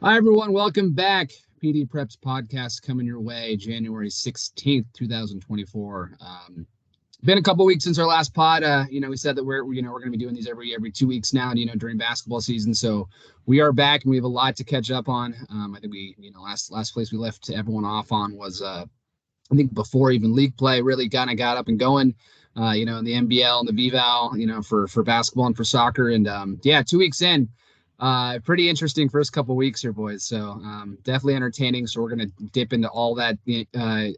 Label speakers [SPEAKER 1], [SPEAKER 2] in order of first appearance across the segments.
[SPEAKER 1] Hi, everyone. Welcome back. PDPreps podcast coming your way January 16th, 2024. Been a couple weeks since our last pod. We said that we're going to be doing these every 2 weeks now, during basketball season. So we are back and we have a lot to catch up on. I think last place we left everyone off on was, I think before even league play really kind of got up and going, in the NBL and the VVAL, for basketball and for soccer. And 2 weeks in. Pretty interesting first couple of weeks here, boys. So definitely entertaining. So we're gonna dip into all that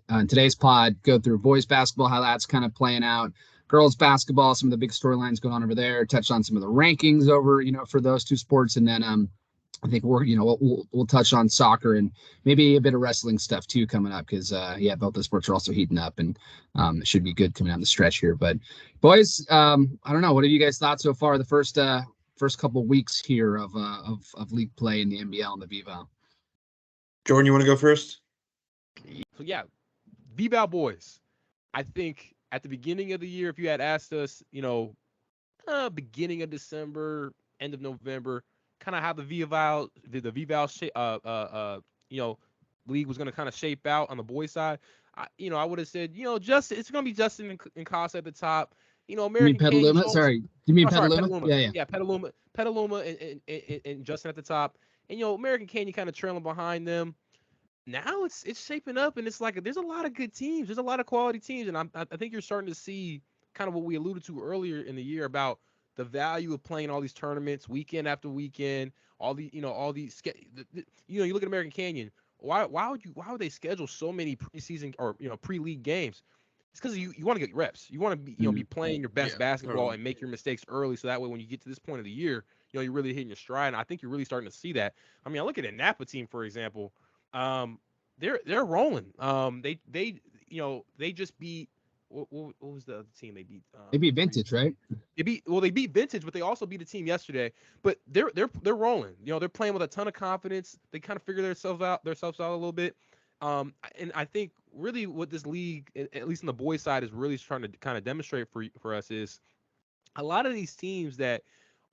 [SPEAKER 1] on today's pod. Go through boys basketball, how that's kind of playing out. Girls basketball, some of the big storylines going on over there. Touch on some of the rankings over, for those two sports, and then I think we'll touch on soccer and maybe a bit of wrestling stuff too coming up because both the sports are also heating up and it should be good coming down the stretch here. But boys, I don't know, what have you guys thought so far? The first couple of weeks here of league play in the NBL and the VVAL.
[SPEAKER 2] Jordan, you want to go first?
[SPEAKER 3] So VVAL boys. I think at the beginning of the year, if you had asked us, beginning of December, end of November, kind of how the VVAL league was going to kind of shape out on the boys side, I would have said, it's going to be Justin and Costa at the top. American
[SPEAKER 1] Petaluma? Sorry. Do you mean Petaluma?
[SPEAKER 3] Petaluma? Yeah, Petaluma and Justin at the top. And, American Canyon kind of trailing behind them. Now it's shaping up, and it's like there's a lot of good teams. There's a lot of quality teams, and I think you're starting to see kind of what we alluded to earlier in the year about the value of playing all these tournaments weekend after weekend. You look at American Canyon. Why would they schedule so many preseason or pre-league games? It's because you want to get reps. You want to be be playing your best basketball and make your mistakes early, so that way when you get to this point of the year, you're really hitting your stride. And I think you're really starting to see that. I mean, I look at a Napa team, for example. They're rolling. They just beat what was the other team they beat?
[SPEAKER 1] They beat Vintage, right?
[SPEAKER 3] They beat Vintage, but they also beat a team yesterday. But they're rolling. They're playing with a ton of confidence. They kind of figure themselves out a little bit. And I think really what this league, at least on the boys' side, is really trying to kind of demonstrate for us is a lot of these teams that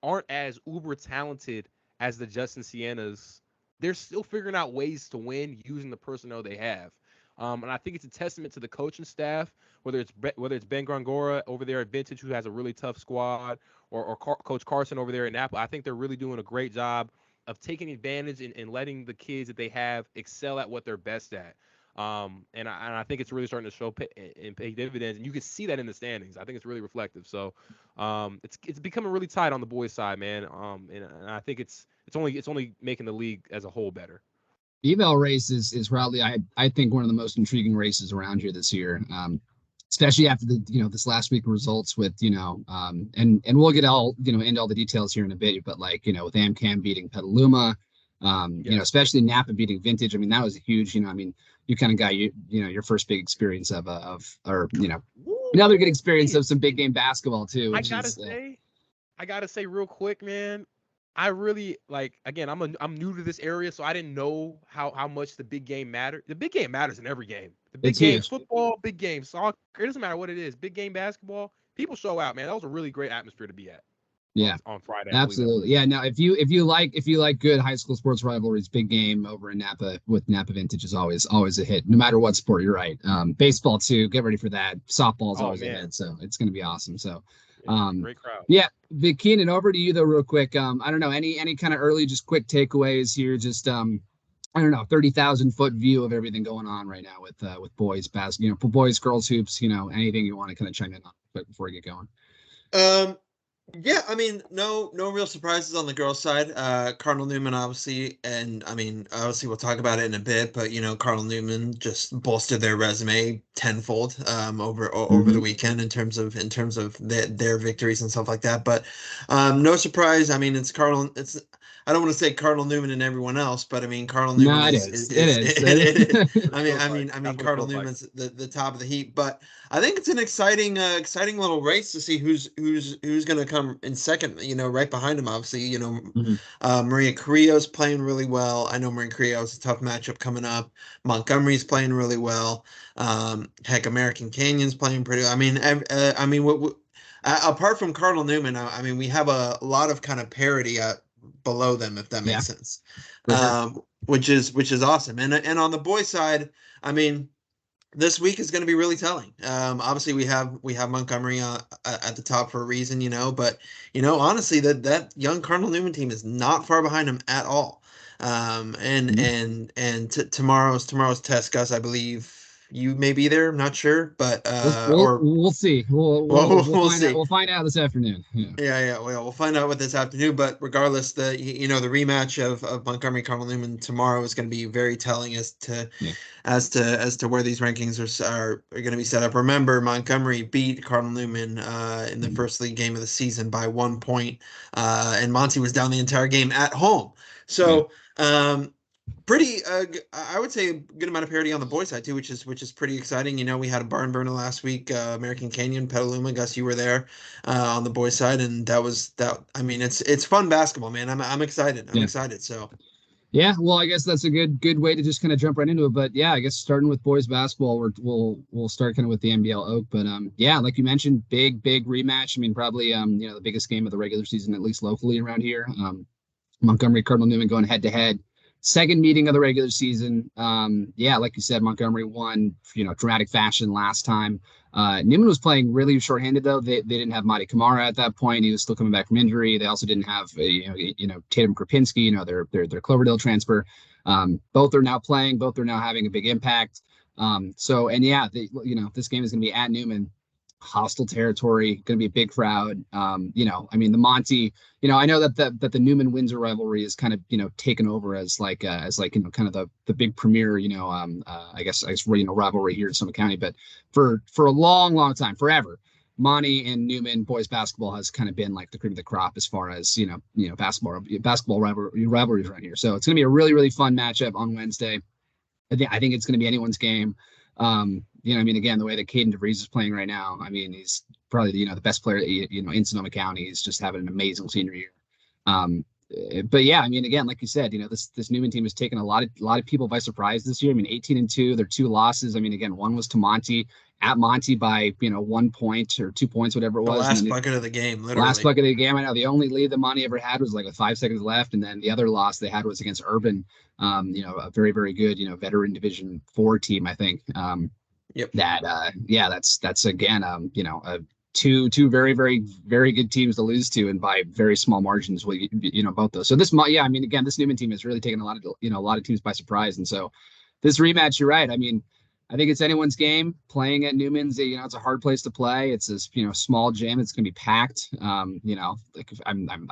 [SPEAKER 3] aren't as uber talented as the Justin Sienas, they're still figuring out ways to win using the personnel they have. And I think it's a testament to the coaching staff, whether it's Ben Grangora over there at Vintage, who has a really tough squad, or Coach Carson over there at Napa. I think they're really doing a great job of taking advantage and letting the kids that they have excel at what they're best at. And I think it's really starting to show and pay dividends, and you can see that in the standings. I think it's really reflective. So it's becoming really tight on the boys' side, man. And I think it's only making the league as a whole better.
[SPEAKER 1] Eval race is probably I think one of the most intriguing races around here this year, especially after the this last week results with and we'll get all into all the details here in a bit, but with AmCam beating Petaluma, especially Napa beating Vintage. I mean, that was a huge, you kind of got your first big experience of another good experience of some big game basketball too.
[SPEAKER 3] I gotta say real quick, man. I really again, I'm new to this area, so I didn't know how much the big game mattered. The big game matters in every game. The big game football, big game soccer, it doesn't matter what it is. Big game basketball, people show out, man. That was a really great atmosphere to be at.
[SPEAKER 1] Yeah.
[SPEAKER 3] On Friday.
[SPEAKER 1] Absolutely. Yeah. Now if you like good high school sports rivalries, big game over in Napa with Napa Vintage is always a hit, no matter what sport. You're right. Baseball too. Get ready for that. Softball is always a hit. So it's gonna be awesome. So
[SPEAKER 3] great crowd.
[SPEAKER 1] Yeah. Keenan, over to you though, real quick. I don't know, any kind of early, just quick takeaways here. Just I don't know, 30,000-foot view of everything going on right now with boys basketball, boys, girls hoops. Anything you want to kind of chime in on before we get going.
[SPEAKER 2] Yeah, I mean, no real surprises on the girls' side. Cardinal Newman, obviously, and I mean, obviously we'll talk about it in a bit, but Cardinal Newman just bolstered their resume tenfold over the weekend in terms of their victories and stuff like that. But no surprise. I mean, it's Cardinal. I don't want to say Cardinal Newman and everyone else, but I mean Cardinal Newman.
[SPEAKER 1] No, it is.
[SPEAKER 2] I mean Cardinal Newman's the top of the heap, but I think it's an exciting little race to see who's going to come in second. Right behind him, obviously. Maria Carrillo's playing really well. I know Maria Carrillo has a tough matchup coming up. Montgomery's playing really well. Heck, American Canyon's playing pretty well. Apart from Cardinal Newman, I mean, we have a lot of kind of parity below them, if that
[SPEAKER 1] Yeah,
[SPEAKER 2] makes sense.
[SPEAKER 1] for sure.
[SPEAKER 2] Which is awesome. And on the boys' side, I mean, this week is going to be really telling. Obviously, we have Montgomery at the top for a reason, but honestly, that young Cardinal Newman team is not far behind him at all. Tomorrow's test, Gus, I believe you may be there. I'm not sure, but
[SPEAKER 1] We'll see. We'll
[SPEAKER 2] we'll
[SPEAKER 1] find out.
[SPEAKER 2] see.
[SPEAKER 1] We'll find out this afternoon. Yeah.
[SPEAKER 2] Yeah. Well, we'll find out what this afternoon. But regardless, the rematch of Montgomery Cardinal Newman tomorrow is going to be very telling as to
[SPEAKER 1] Yeah.
[SPEAKER 2] as to where these rankings are going to be set up. Remember, Montgomery beat Cardinal Newman in the first league game of the season by 1 point, and Monty was down the entire game at home. So. Pretty, I would say a good amount of parity on the boys' side too, which is pretty exciting. We had a barn burner last week, American Canyon, Petaluma. Gus, you were there on the boys' side, and that was that. I mean, it's fun basketball, man. I'm excited. I'm excited. So.
[SPEAKER 1] Yeah, well, I guess that's a good way to just kind of jump right into it. But yeah, I guess starting with boys basketball, we'll start kind of with the NBL Oak. But yeah, like you mentioned, big rematch. I mean, probably the biggest game of the regular season, at least locally around here. Montgomery Cardinal Newman going head to head. Second meeting of the regular season. Yeah, like you said, Montgomery won, dramatic fashion last time. Newman was playing really shorthanded though. They didn't have Madi Kamara at that point. He was still coming back from injury. They also didn't have Tatum Kropinski, their Cloverdale transfer. Both are now playing. Both are now having a big impact. This game is going to be at Newman. Hostile territory, going to be a big crowd. I mean, the Monty, I know that the Newman Windsor rivalry is kind of, taken over as kind of the big premier, I guess rivalry here in Sonoma County. But for a long time, forever, Monty and Newman boys basketball has kind of been like the cream of the crop as far as, basketball rivalries around here. So it's going to be a really fun matchup on Wednesday. I think it's going to be anyone's game. I mean, again, the way that Kienan DeVries is playing right now, I mean, he's probably the best player in Sonoma County. He's just having an amazing senior year. But yeah, I mean, again, like you said, this Newman team has taken a lot of people by surprise this year. I mean, 18-2, their 2 losses. I mean, again, one was to Monty at Monty by 1 point or 2 points, whatever it was.
[SPEAKER 2] The last bucket of the game, literally.
[SPEAKER 1] Last bucket of the game. I know the only lead that Monty ever had was like with 5 seconds left, and then the other loss they had was against Urban. A very good veteran Division 4 team, I think.
[SPEAKER 2] Yep.
[SPEAKER 1] That's again, two very good teams to lose to, and by very small margins. Both those. So this Newman team has really taken a lot of teams by surprise, and so this rematch, you're right. I mean, I think it's anyone's game. Playing at Newman's, it's a hard place to play. It's this small gym. It's going to be packed. I'm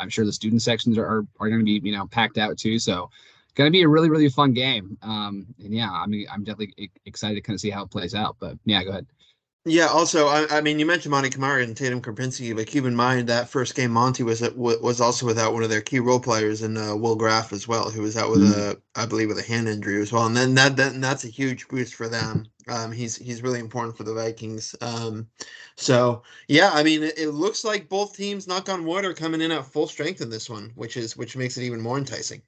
[SPEAKER 1] sure the student sections are going to be packed out too. So. Going to be a really fun game. And yeah, I mean, I'm definitely excited to kind of see how it plays out. But yeah, go ahead.
[SPEAKER 2] Yeah. Also, I mean, you mentioned Monty Kamara and Tatum Kropinski, but keep in mind that first game Monty was also without one of their key role players in Will Graff as well, who was out with I believe with a hand injury as well. And then that's a huge boost for them. He's really important for the Vikings. So yeah, I mean, it looks like both teams, knock on wood, are coming in at full strength in this one, which makes it even more enticing.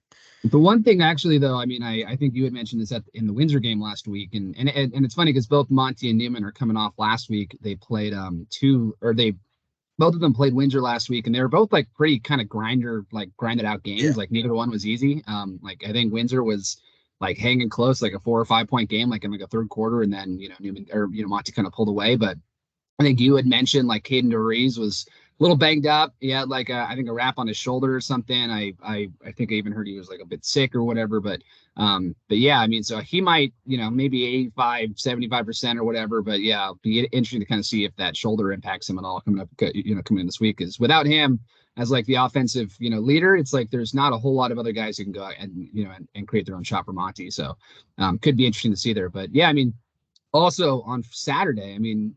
[SPEAKER 1] The one thing actually, though, I mean, I think you had mentioned this in the Windsor game last week, and it's funny because both Monty and Newman are coming off last week. They played both of them played Windsor last week, and they were both like pretty kind of grinded out games. Yeah. Like neither one was easy. Like I think Windsor was like hanging close, like a 4 or 5 point game, like in like a third quarter, and then Newman or Monty kind of pulled away. But I think you had mentioned like Kienan DeVries was a little banged up. He had like I think a wrap on his shoulder or something. I think I even heard he was like a bit sick or whatever. But yeah, I mean, so he might, maybe 75% or whatever. But yeah, it'll be interesting to kind of see if that shoulder impacts him at all coming in this week. Because without him as like the offensive, leader, it's like there's not a whole lot of other guys who can go out and create their own shot for Monty. So could be interesting to see there. But yeah, I mean. Also on Saturday, I mean,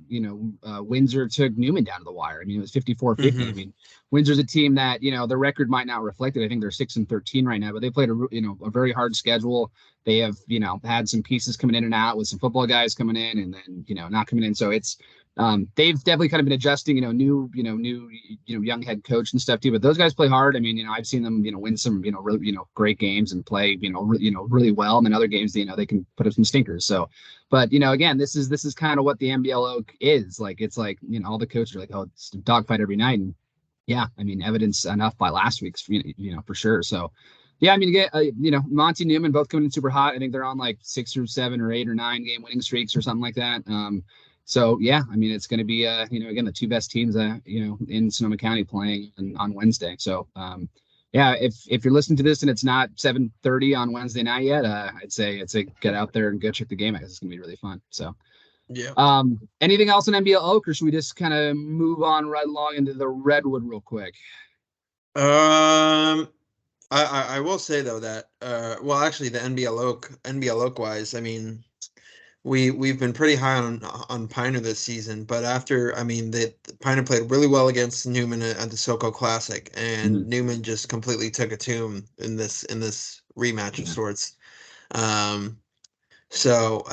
[SPEAKER 1] Windsor took Newman down to the wire. I mean, it was 54-50. Mm-hmm. I mean, Windsor's a team that, their record might not reflect it. I think they're 6-13 right now, but they played a very hard schedule. They have, had some pieces coming in and out with some football guys coming in and then, not coming in. So it's, they've definitely kind of been adjusting, new young head coach and stuff too, but those guys play hard. I mean, I've seen them, win some, really, great games and play, really well. And then other games, they can put up some stinkers. So, but, again, this is kind of what the NBL Oak is like. It's like, all the coaches are like, oh, it's a dogfight every night. And Yeah, I mean, evidence enough by last week's, for sure. So, yeah, I mean, Monty Newman both coming in super hot. I think they're on like 6 or 7 or 8 or 9 game winning streaks or something like that. So yeah, I mean, it's going to be, again, the two best teams, in Sonoma County playing on Wednesday. So, yeah, if you're listening to this and it's not 7:30 on Wednesday night yet, I'd say get out there and go check the game out. It's going to be really fun. So.
[SPEAKER 2] Yeah.
[SPEAKER 1] Anything else in NBL Oak, or should we just kind of move on right along into the Redwood real quick?
[SPEAKER 2] I will say though that well, actually the NBL Oak wise, I mean, we've been pretty high on Piner this season, but after, I mean, the Piner played really well against Newman at the SoCo Classic, and Newman just completely took a tomb in this rematch of sorts. So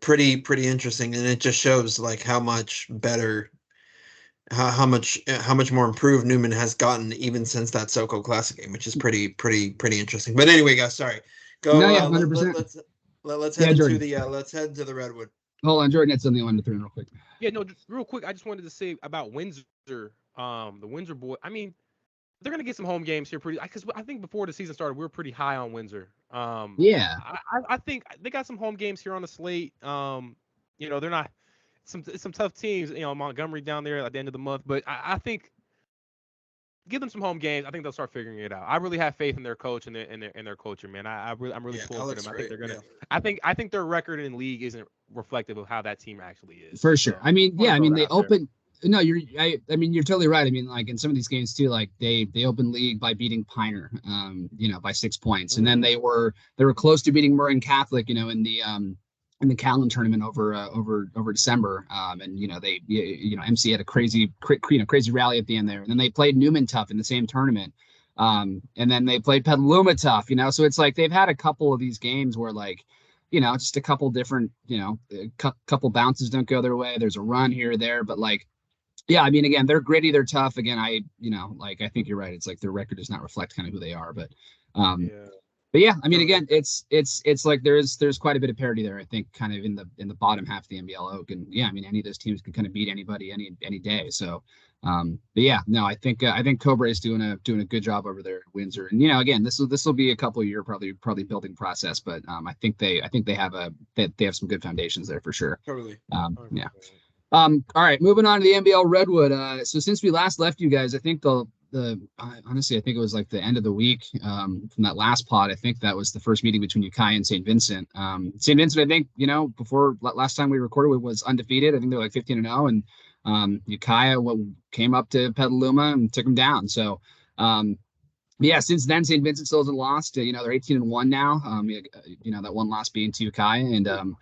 [SPEAKER 2] pretty interesting, and it just shows like how much better, how much more improved Newman has gotten even since that SoCo Classic game, which is pretty interesting. But anyway, guys, sorry. Go.
[SPEAKER 1] No, yeah, 100%.
[SPEAKER 2] Let's head into
[SPEAKER 1] Jordan.
[SPEAKER 2] let's head to the Redwood.
[SPEAKER 1] Hold on, Jordan. That's something I wanted to throw in real quick.
[SPEAKER 3] Yeah, no, just real quick. I just wanted to say about Windsor. The Windsor boy. I mean, they're gonna get some home games here because I think before the season started we were pretty high on Windsor.
[SPEAKER 1] Yeah,
[SPEAKER 3] I think they got some home games here on the slate. They're not some tough teams. Montgomery down there at the end of the month, but I think give them some home games. I think they'll start figuring it out. I really have faith in their coach and their culture, man. I'm really pulling for them. I think they're gonna. Yeah. I think their record in league isn't reflective of how that team actually is.
[SPEAKER 1] For sure. So, I mean, yeah, I mean they open. No, you're totally right. I mean, like in some of these games too, like they opened league by beating Piner, by 6 points, and then they were close to beating Murray Catholic, in the Callan tournament over December, and they MC had a crazy rally at the end there, and then they played Newman tough in the same tournament, and then they played Petaluma tough, so it's like they've had a couple of these games where like. Just a couple different, couple bounces don't go their way. There's a run here or there, but like, yeah, I mean, again, they're gritty, they're tough. Again, I think you're right. It's like their record does not reflect kind of who they are, but yeah, I mean, again, it's like there's quite a bit of parity there. I think kind of in the bottom half of the NBL Oak, and yeah, I mean, any of those teams can kind of beat anybody any day. So, but yeah, no, I think Cobra is doing a good job over there at Windsor, and again, this will be a couple of year probably building process, but I think they have some good foundations there for sure.
[SPEAKER 2] Totally.
[SPEAKER 1] Yeah. All right, moving on to the NBL Redwood. So since we last left you guys, I think honestly, I think it was like the end of the week from that last pod. I think that was the first meeting between Ukiah and St. Vincent. St. Vincent, I think, before last time we recorded, was undefeated. I think they're like 15-0, and Ukiah came up to Petaluma and took them down. So, yeah, since then, St. Vincent still hasn't lost. They're 18-1 now. That one loss being to Ukiah, and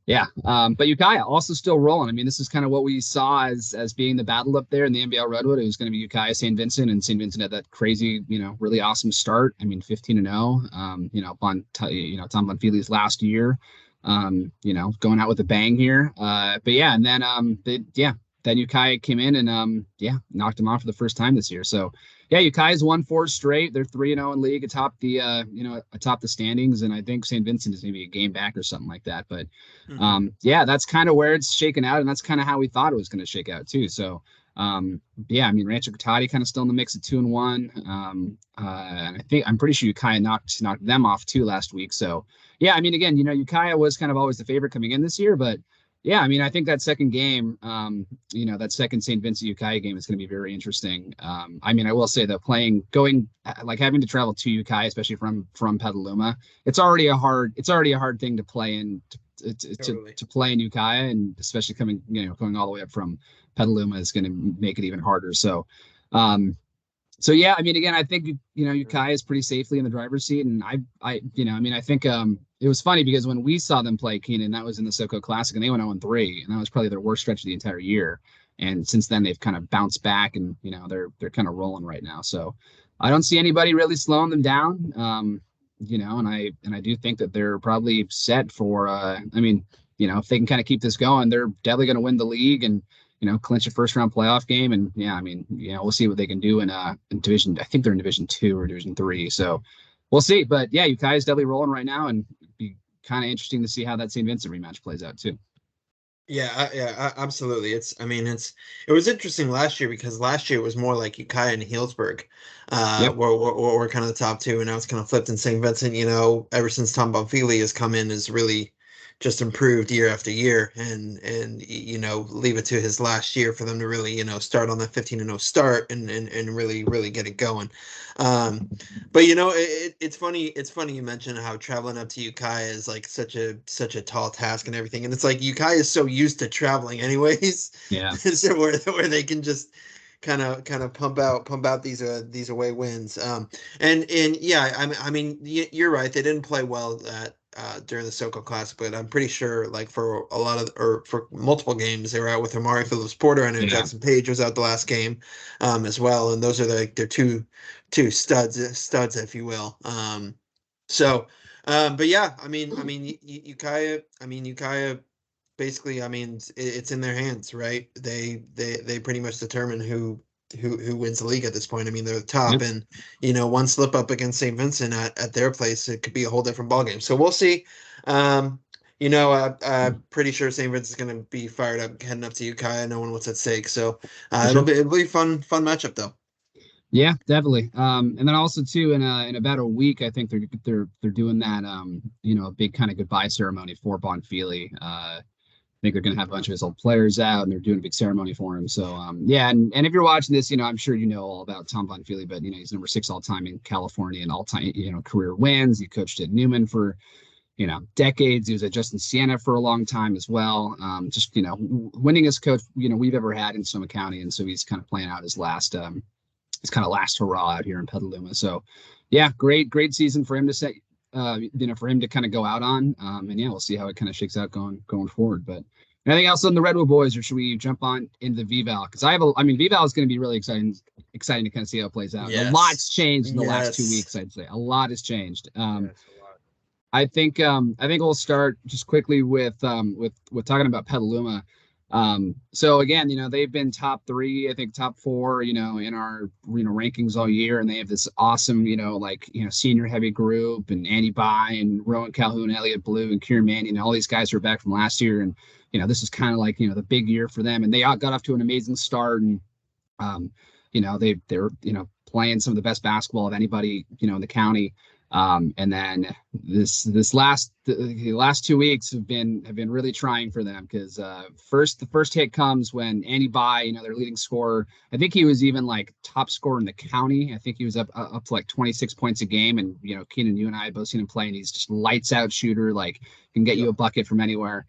[SPEAKER 1] yeah, but Ukiah also still rolling. I mean, this is kind of what we saw as being the battle up there in the NBL Redwood. It was going to be Ukiah, St. Vincent, and St. Vincent had that crazy, really awesome start. I mean, 15-0, upon Tom Bonfili's last year, going out with a bang here. But yeah, and then then Ukiah came in and knocked him off for the first time this year. So yeah, Ukiah's won 4 straight. They're 3-0 in league atop the atop the standings, and I think St. Vincent is maybe a game back or something like that. But yeah, that's kind of where it's shaken out, and that's kind of how we thought it was going to shake out too. So yeah, I mean, Rancho Cotati kind of still in the mix at 2-1. And I'm pretty sure Ukiah knocked them off too last week. So yeah, I mean, again, Ukiah was kind of always the favorite coming in this year, but yeah, I mean, I think that second game, that second St. Vincent Ukiah game is going to be very interesting. I mean, I will say that having to travel to Ukiah, especially from Petaluma, it's already a hard thing to play in to play in Ukiah, and especially going all the way up from Petaluma is going to make it even harder. So, so yeah, I mean, again, I think Ukiah is pretty safely in the driver's seat, and I think it was funny because when we saw them play Keenan, that was in the SoCo Classic, and they went 0-3, and that was probably their worst stretch of the entire year. And since then, they've kind of bounced back, and they're kind of rolling right now. So I don't see anybody really slowing them down. And I do think that they're probably set for. If they can kind of keep this going, they're definitely going to win the league and clinch a first round playoff game. And yeah, I mean, we'll see what they can do in division. I think they're in Division 2 or Division 3. So we'll see. But yeah, Ukiah is definitely rolling right now, and it'd be kind of interesting to see how that St. Vincent rematch plays out too.
[SPEAKER 2] Absolutely. It was interesting last year because last year it was more like Ukiah and Healdsburg,
[SPEAKER 1] Yep.
[SPEAKER 2] were kind of the top two, and now it's kind of flipped in St. Vincent. Ever since Tom Bonfili has come in, has really just improved year after year, and leave it to his last year for them to really start on that 15-0 start and really get it going. But it's funny. It's funny you mentioned how traveling up to Ukiah is like such a tall task and everything, and it's like Ukiah is so used to traveling anyways,
[SPEAKER 1] Yeah.
[SPEAKER 2] so where they can just kind of pump out these away wins. And yeah, I mean you're right. They didn't play well at during the SoCo Classic, but I'm pretty sure like for a lot of or for multiple games they were out with Amari Phillips Porter. I know
[SPEAKER 1] Yeah.
[SPEAKER 2] Jackson Page was out the last game, as well, and those are like their two studs, if you will. But yeah, Ukiah, basically, it's in their hands, right? They pretty much determine who wins the league at this point. I mean, they're the top,
[SPEAKER 1] Yep.
[SPEAKER 2] and one slip up against St. Vincent at their place, it could be a whole different ballgame. So we'll see. I'm pretty sure St. Vincent's going to be fired up heading up to Ukiah, knowing what's at stake. So
[SPEAKER 1] For
[SPEAKER 2] it'll
[SPEAKER 1] sure.
[SPEAKER 2] be fun matchup though.
[SPEAKER 1] Yeah, definitely. And then also too in about a week, I think they're doing that a big kind of goodbye ceremony for Bonfili. I think they're going to have a bunch of his old players out, and they're doing a big ceremony for him. So, yeah, and if you're watching this, I'm sure you know all about Tom Bonfili, but he's number 6 all time in California and all time, career wins. He coached at Newman for decades. He was at Justin Siena for a long time as well. Just winningest coach we've ever had in Sonoma County, and so he's kind of playing out his kind of last hurrah out here in Petaluma. So, yeah, great season for him to set for him to kind of go out on. And yeah, we'll see how it kind of shakes out going forward. But anything else on the Redwood boys, or should we jump on into the VVAL? Because VVAL is going to be really exciting to kind of see how it plays out.
[SPEAKER 2] Yes.
[SPEAKER 1] A lot's changed in the last 2
[SPEAKER 2] Yes.
[SPEAKER 1] weeks, I'd say. A lot has changed.
[SPEAKER 3] Yes, a lot.
[SPEAKER 1] I think we'll start just quickly with talking about Petaluma. So again, they've been top 3, I think top 4, in our rankings all year, and they have this awesome, senior heavy group, and Andy By and Rowan Calhoun, Elliot Blue, and Kieran Manning, and all these guys are back from last year, and this is kind of like the big year for them, and they got off to an amazing start, and they're playing some of the best basketball of anybody in the county. And then the last 2 weeks have been really trying for them, because the first hit comes when Andy By, their leading scorer, I think he was even like top scorer in the county. I think he was up to like 26 points a game, and Keenan, you and I had both seen him play, and he's just lights out shooter, like can get you a bucket from anywhere.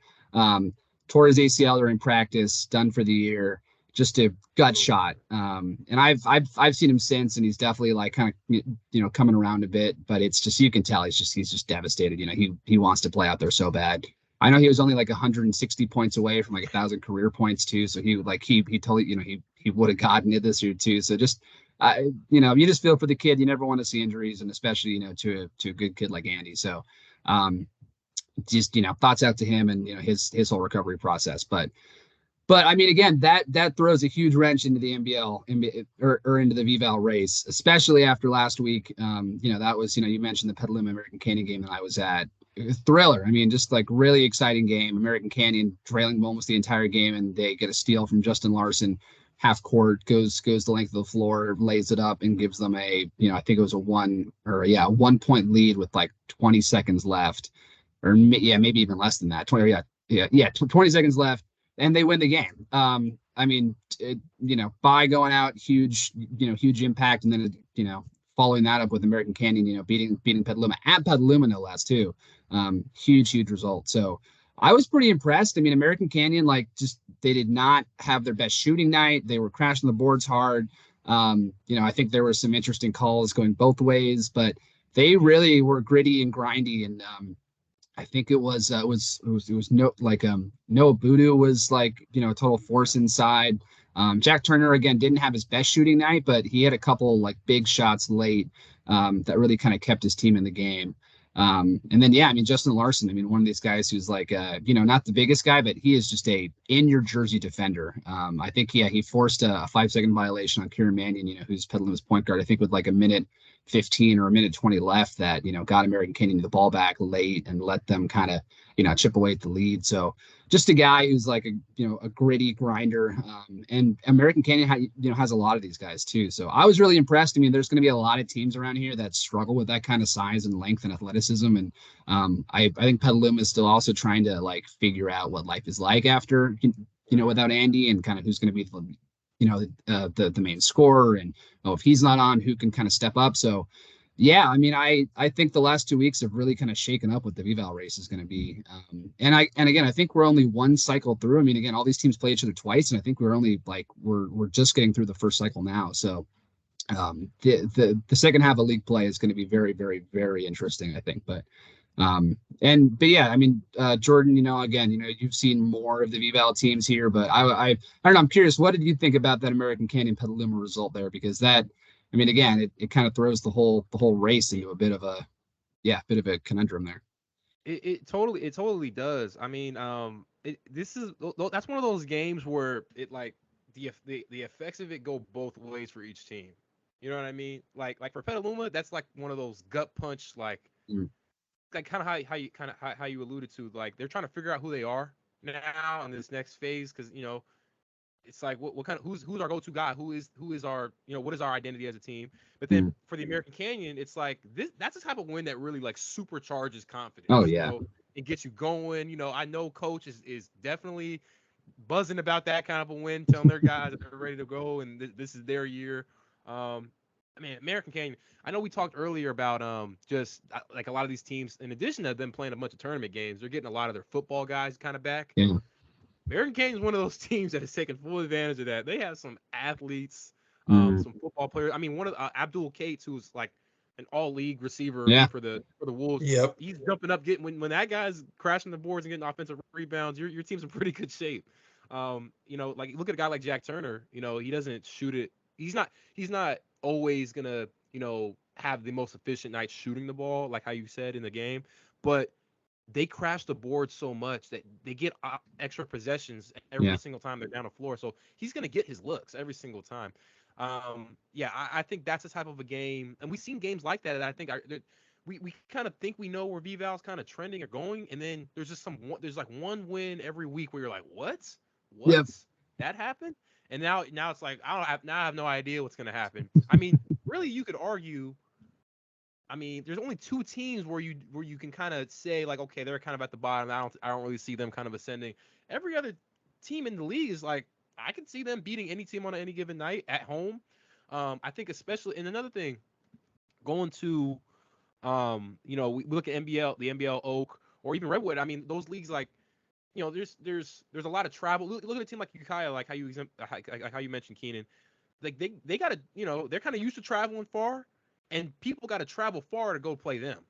[SPEAKER 1] Tore his ACL during practice, done for the year. Just a gut shot. And I've seen him since, and he's definitely like kind of coming around a bit, but it's just, you can tell he's just devastated. He wants to play out there so bad. I know he was only like 160 points away from like 1,000 career points too. So he totally he would have gotten it this year too. So just you just feel for the kid. You never want to see injuries, and especially to a good kid like Andy. So just thoughts out to him and his whole recovery process. But I mean, again, that throws a huge wrench into the NBL or into the VVAL race, especially after last week. That was, you mentioned the Petaluma American Canyon game that I was at. Thriller. I mean, just like really exciting game. American Canyon trailing almost the entire game, and they get a steal from Justin Larson, half court, goes the length of the floor, lays it up, and gives them I think it was a 1 point lead with like 20 seconds left, or maybe even less than that. 20 seconds left. And they win the game. By going out, huge impact, and then following that up with American Canyon, beating Petaluma at Petaluma no less too. Huge result. So I was pretty impressed. I mean, American Canyon, they did not have their best shooting night. They were crashing the boards hard. I think there were some interesting calls going both ways, but they really were gritty and grindy, and I think it was Noah Budu was like a total force inside. Jack Turner again didn't have his best shooting night, but he had a couple like big shots late that really kind of kept his team in the game. And then Justin Larson, one of these guys who's like not the biggest guy, but he is just a in your jersey defender. I think he forced a 5-second violation on Kieran Mannion, who's Petaluma's point guard, I think with like a minute 15 or a minute 20 left that, got American Canyon the ball back late and let them kind of, chip away at the lead. So just a guy who's like a gritty grinder. And American Canyon, has a lot of these guys too. So I was really impressed. I mean, there's going to be a lot of teams around here that struggle with that kind of size and length and athleticism. And I think Petaluma is still also trying to like figure out what life is like after, without Andy, and kind of who's going to be the main scorer, and if he's not on, who can kind of step up. So yeah, I mean, I think the last 2 weeks have really kind of shaken up what the VVAL race is going to be. And again, I think we're only one cycle through. I mean, again, all these teams play each other twice, and I think we're only like we're just getting through the first cycle now. So the second half of league play is going to be very, very, very interesting, I think. But yeah, I mean, Jordan, again, you've seen more of the VVAL teams here, but I don't know, I'm curious, what did you think about that American Canyon Petaluma result there? Because that, I mean, again, it kind of throws the whole race into a bit of a conundrum there.
[SPEAKER 3] It totally does. I mean, that's one of those games where it like the effects of it go both ways for each team. You know what I mean? Like for Petaluma, that's like one of those gut punch, like kind of how you alluded to, like they're trying to figure out who they are now in this next phase, because it's like what kind of who's our go-to guy, who is our what is our identity as a team. But then for the American Canyon, it's like that's the type of win that really like supercharges confidence.
[SPEAKER 1] Oh yeah,
[SPEAKER 3] it gets you going. I know coach is definitely buzzing about that kind of a win, telling their guys that they're ready to go and this is their year. I mean, American Canyon, I know we talked earlier about just like a lot of these teams, in addition to them playing a bunch of tournament games, they're getting a lot of their football guys kind of back.
[SPEAKER 1] Yeah.
[SPEAKER 3] American Canyon is one of those teams that has taken full advantage of that. They have some athletes, some football players. I mean, one of Abdul Cates, who's like an all-league receiver for the Wolves.
[SPEAKER 2] Yep.
[SPEAKER 3] He's jumping up, getting when that guy's crashing the boards and getting offensive rebounds, your team's in pretty good shape. Like look at a guy like Jack Turner. He doesn't shoot it. He's not always gonna have the most efficient night shooting the ball, like how you said in the game, but they crash the board so much that they get extra possessions every single time they're down the floor. So he's going to get his looks every single time. I think that's the type of a game. And we've seen games like that. And I think we kind of think we know where VVAL's kind of trending or going. And then there's just there's like one win every week where you're like, what?
[SPEAKER 1] Yep.
[SPEAKER 3] That happened? And now it's like, I have no idea what's going to happen. I mean, really, you could argue, I mean, there's only two teams where you can kind of say like, okay, they're kind of at the bottom. I don't really see them kind of ascending. Every other team in the league is like, I can see them beating any team on any given night at home. I think especially, and another thing, going to, we look at the NBL Oak or even Redwood. I mean, those leagues like, there's a lot of travel. Look at a team like Ukiah, like how you mentioned Keenan. Like they got to, they're kind of used to traveling far. And people got to travel far to go play them.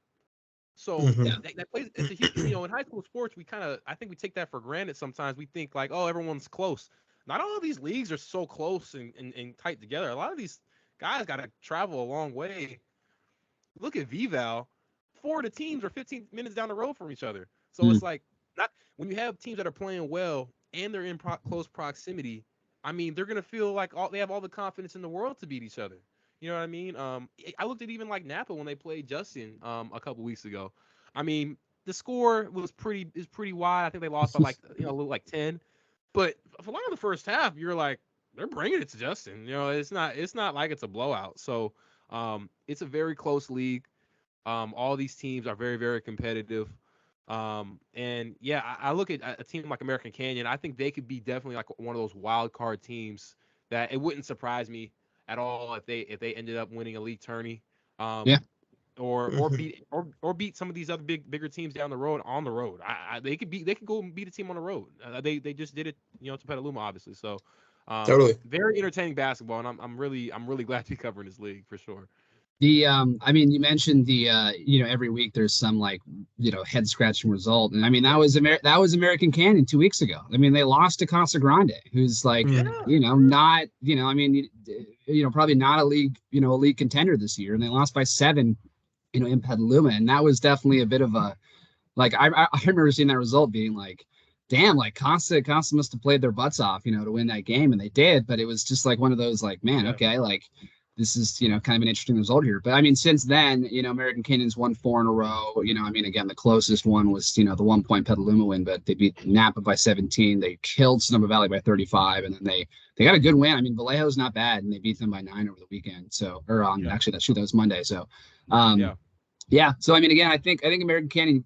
[SPEAKER 3] So that plays, it's a huge, in high school sports, I think we take that for granted sometimes. We think like, oh, everyone's close. Not all of these leagues are so close and tight together. A lot of these guys got to travel a long way. Look at VVAL. 4 of the teams are 15 minutes down the road from each other. So it's like, not when you have teams that are playing well and they're in close proximity, I mean, they're going to feel like they have all the confidence in the world to beat each other. You know what I mean? I looked at even like Napa when they played Justin a couple weeks ago. I mean, the score is pretty wide. I think they lost by like a little like 10. But for a lot of the first half, you're like, they're bringing it to Justin. It's not like it's a blowout. So it's a very close league. All these teams are very, very competitive. And yeah, I look at a team like American Canyon. I think they could be definitely like one of those wild card teams that it wouldn't surprise me at all if they ended up winning a league tourney, or beat some of these other bigger teams down the road on the road. They could go and beat a team on the road. They just did it, to Petaluma obviously. So
[SPEAKER 2] totally
[SPEAKER 3] very entertaining basketball, and I'm really glad to be covering this league for sure.
[SPEAKER 1] I mean, you mentioned every week there's some like, head scratching result. And I mean, that was American Canyon 2 weeks ago. I mean, they lost to Casa Grande, who's like, not, I mean, probably not a league contender this year. And they lost by 7, in Petaluma. And that was definitely a bit of a, like, I remember seeing that result being like, damn, like Casa must have played their butts off, to win that game. And they did, but it was just like one of those like, man, okay, like, this is, kind of an interesting result here. But I mean, since then, American Canyon's won 4 in a row. I mean, again, the closest one was, the 1-point Petaluma win, but they beat Napa by 17. They killed Sonoma Valley by 35, and then they got a good win. I mean, Vallejo's not bad, and they beat them by 9 over the weekend. So, or actually, that was Monday. So, yeah. So I mean, again, I think American Canyon,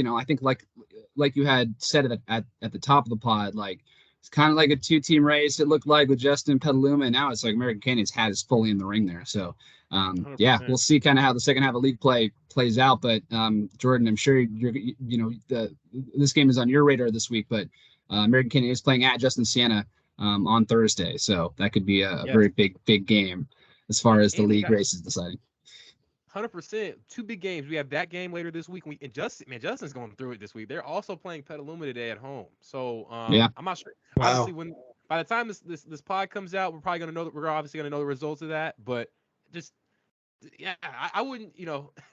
[SPEAKER 1] I think like you had said at the top of the pod, like, it's kind of like a 2-team race. It looked like with Justin Petaluma, and now it's like American Canyon's hat is fully in the ring there. So, yeah, we'll see kind of how the second half of league play plays out. But Jordan, I'm sure this game is on your radar this week. But American Canyon is playing at Justin Siena on Thursday, so that could be a very big game as far as the league race is deciding.
[SPEAKER 3] 100%. 2 big games. We have that game later this week. And Justin's going through it this week. They're also playing Petaluma today at home. So I'm not sure.
[SPEAKER 2] Wow.
[SPEAKER 3] Obviously, by the time this pod comes out, we're obviously gonna know the results of that. But just I wouldn't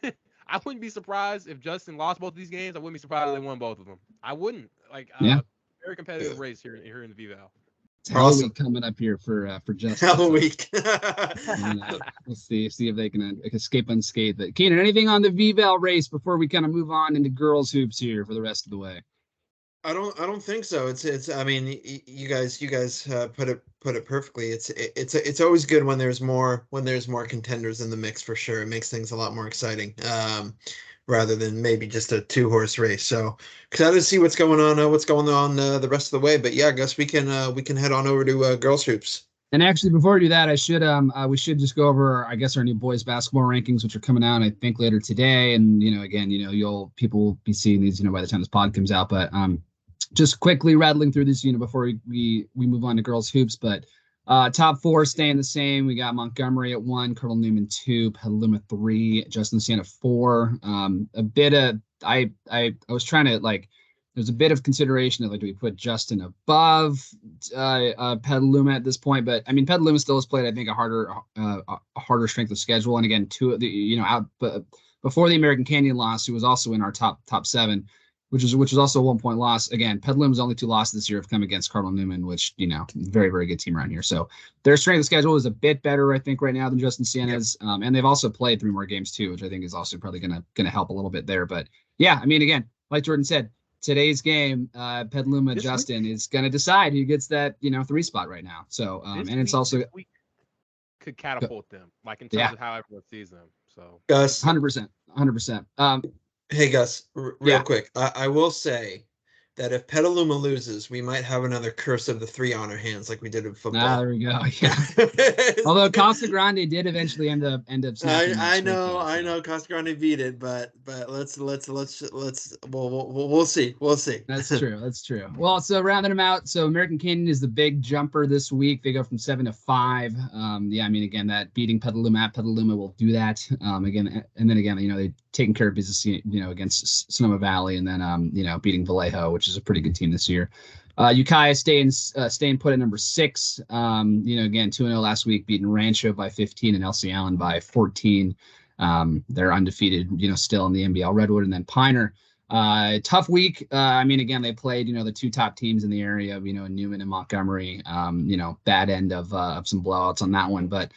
[SPEAKER 3] I wouldn't be surprised if Justin lost both of these games. I wouldn't be surprised if they won both of them. I wouldn't. Very competitive race here in the V-Val.
[SPEAKER 1] It's Halloween coming up here for Justin.
[SPEAKER 2] Halloween.
[SPEAKER 1] We'll see if they can escape unscathed. But Keenan, anything on the V-Val race before we kind of move on into girls hoops here for the rest of the way?
[SPEAKER 2] I don't think so. It's I mean, you guys put it perfectly. It's always good when there's more contenders in the mix, for sure. It makes things a lot more exciting. Rather than maybe just a 2-horse race. So excited to see what's going on the rest of the way. But yeah, I guess we can head on over to girls hoops.
[SPEAKER 1] And actually, before we do that, we should just go over, I guess, our new boys basketball rankings, which are coming out, I think, later today. And again, people will be seeing these, by the time this pod comes out. But just quickly rattling through this, before we move on to girls hoops. But top 4 staying the same. We got Montgomery at 1, Cardinal Newman 2, Petaluma 3, Justin Siena 4. I was trying to there's a bit of consideration of do we put Justin above Petaluma at this point? But I mean, Petaluma still has played, I think, a harder strength of schedule. And again, before the American Canyon loss, who was also in our top 7. Which is also a 1-point loss. Again, Petaluma's only 2 losses this year have come against Cardinal Newman, which, very, very good team around here. So their strength of schedule is a bit better, I think, right now than Justin Siena's. And they've also played 3 more games too, which I think is also probably gonna help a little bit there. But yeah, I mean, again, like Jordan said, today's game, Petaluma Justin is gonna decide who gets that 3 spot right now. So and it's also
[SPEAKER 3] could catapult them, in terms of how everyone sees them. So
[SPEAKER 2] Gus,
[SPEAKER 1] 100%.
[SPEAKER 2] Hey Gus, real quick, I will say that if Petaluma loses, we might have another curse of the 3 on our hands, like we did in football.
[SPEAKER 1] There we go. Yeah. Although Casa Grande did eventually end up.
[SPEAKER 2] I know, Casa Grande beat it, but let's we'll see.
[SPEAKER 1] That's true. Well, so rounding them out, so American Canyon is the big jumper this week. They go from 7 to 5. I mean, again, that beating Petaluma at Petaluma will do that. Again, and then again, they taking care of business, against Sonoma Valley, and then beating Vallejo, which is a pretty good team this year. Ukiah staying put at number 6. Again, 2-0 last week, beating Rancho by 15 and LC Allen by 14. They're undefeated, still in the NBL Redwood. And then Piner, tough week. I mean, again, they played, the 2 top teams in the area, Newman and Montgomery. Bad end of some blowouts on that one, but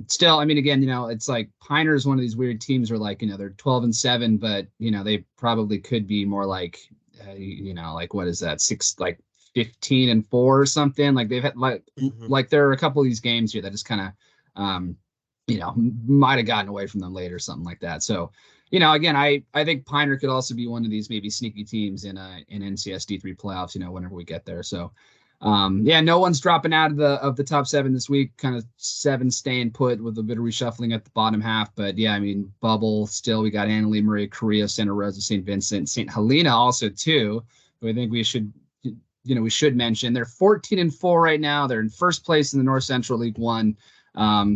[SPEAKER 1] still, I mean, again, it's like Piner is one of these weird teams where they're 12-7, but they probably could be more like, what is that, 15-4 or something. They've had there are a couple of these games here that just kind of might have gotten away from them late or something like that. So again, I think Piner could also be one of these maybe sneaky teams in NCS D3 playoffs, whenever we get there. So no one's dropping out of the top 7 this week. Kind of 7 staying put with a bit of reshuffling at the bottom half. But yeah, I mean, bubble still. We got Annalee, Maria Correa, Santa Rosa, St. Vincent, St. Helena also too. Who I think we should mention. They're 14-4 right now. They're in first place in the North Central League 1.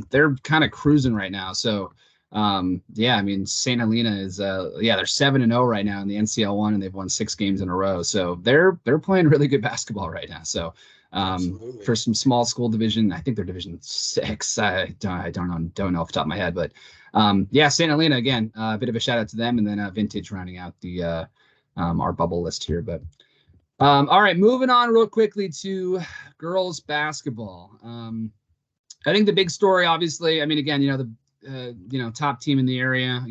[SPEAKER 1] They're kind of cruising right now. So I mean, St. Helena is they're 7-0 right now in the NCL 1, and they've won 6 games in a row. So they're playing really good basketball right now. So for some small school division, I think they're Division 6. I don't know off the top of my head, but St. Helena again, a bit of a shout out to them, and then Vintage rounding out the our bubble list here. But all right, moving on real quickly to girls basketball. I think the big story, obviously, I mean, again, top team in the area,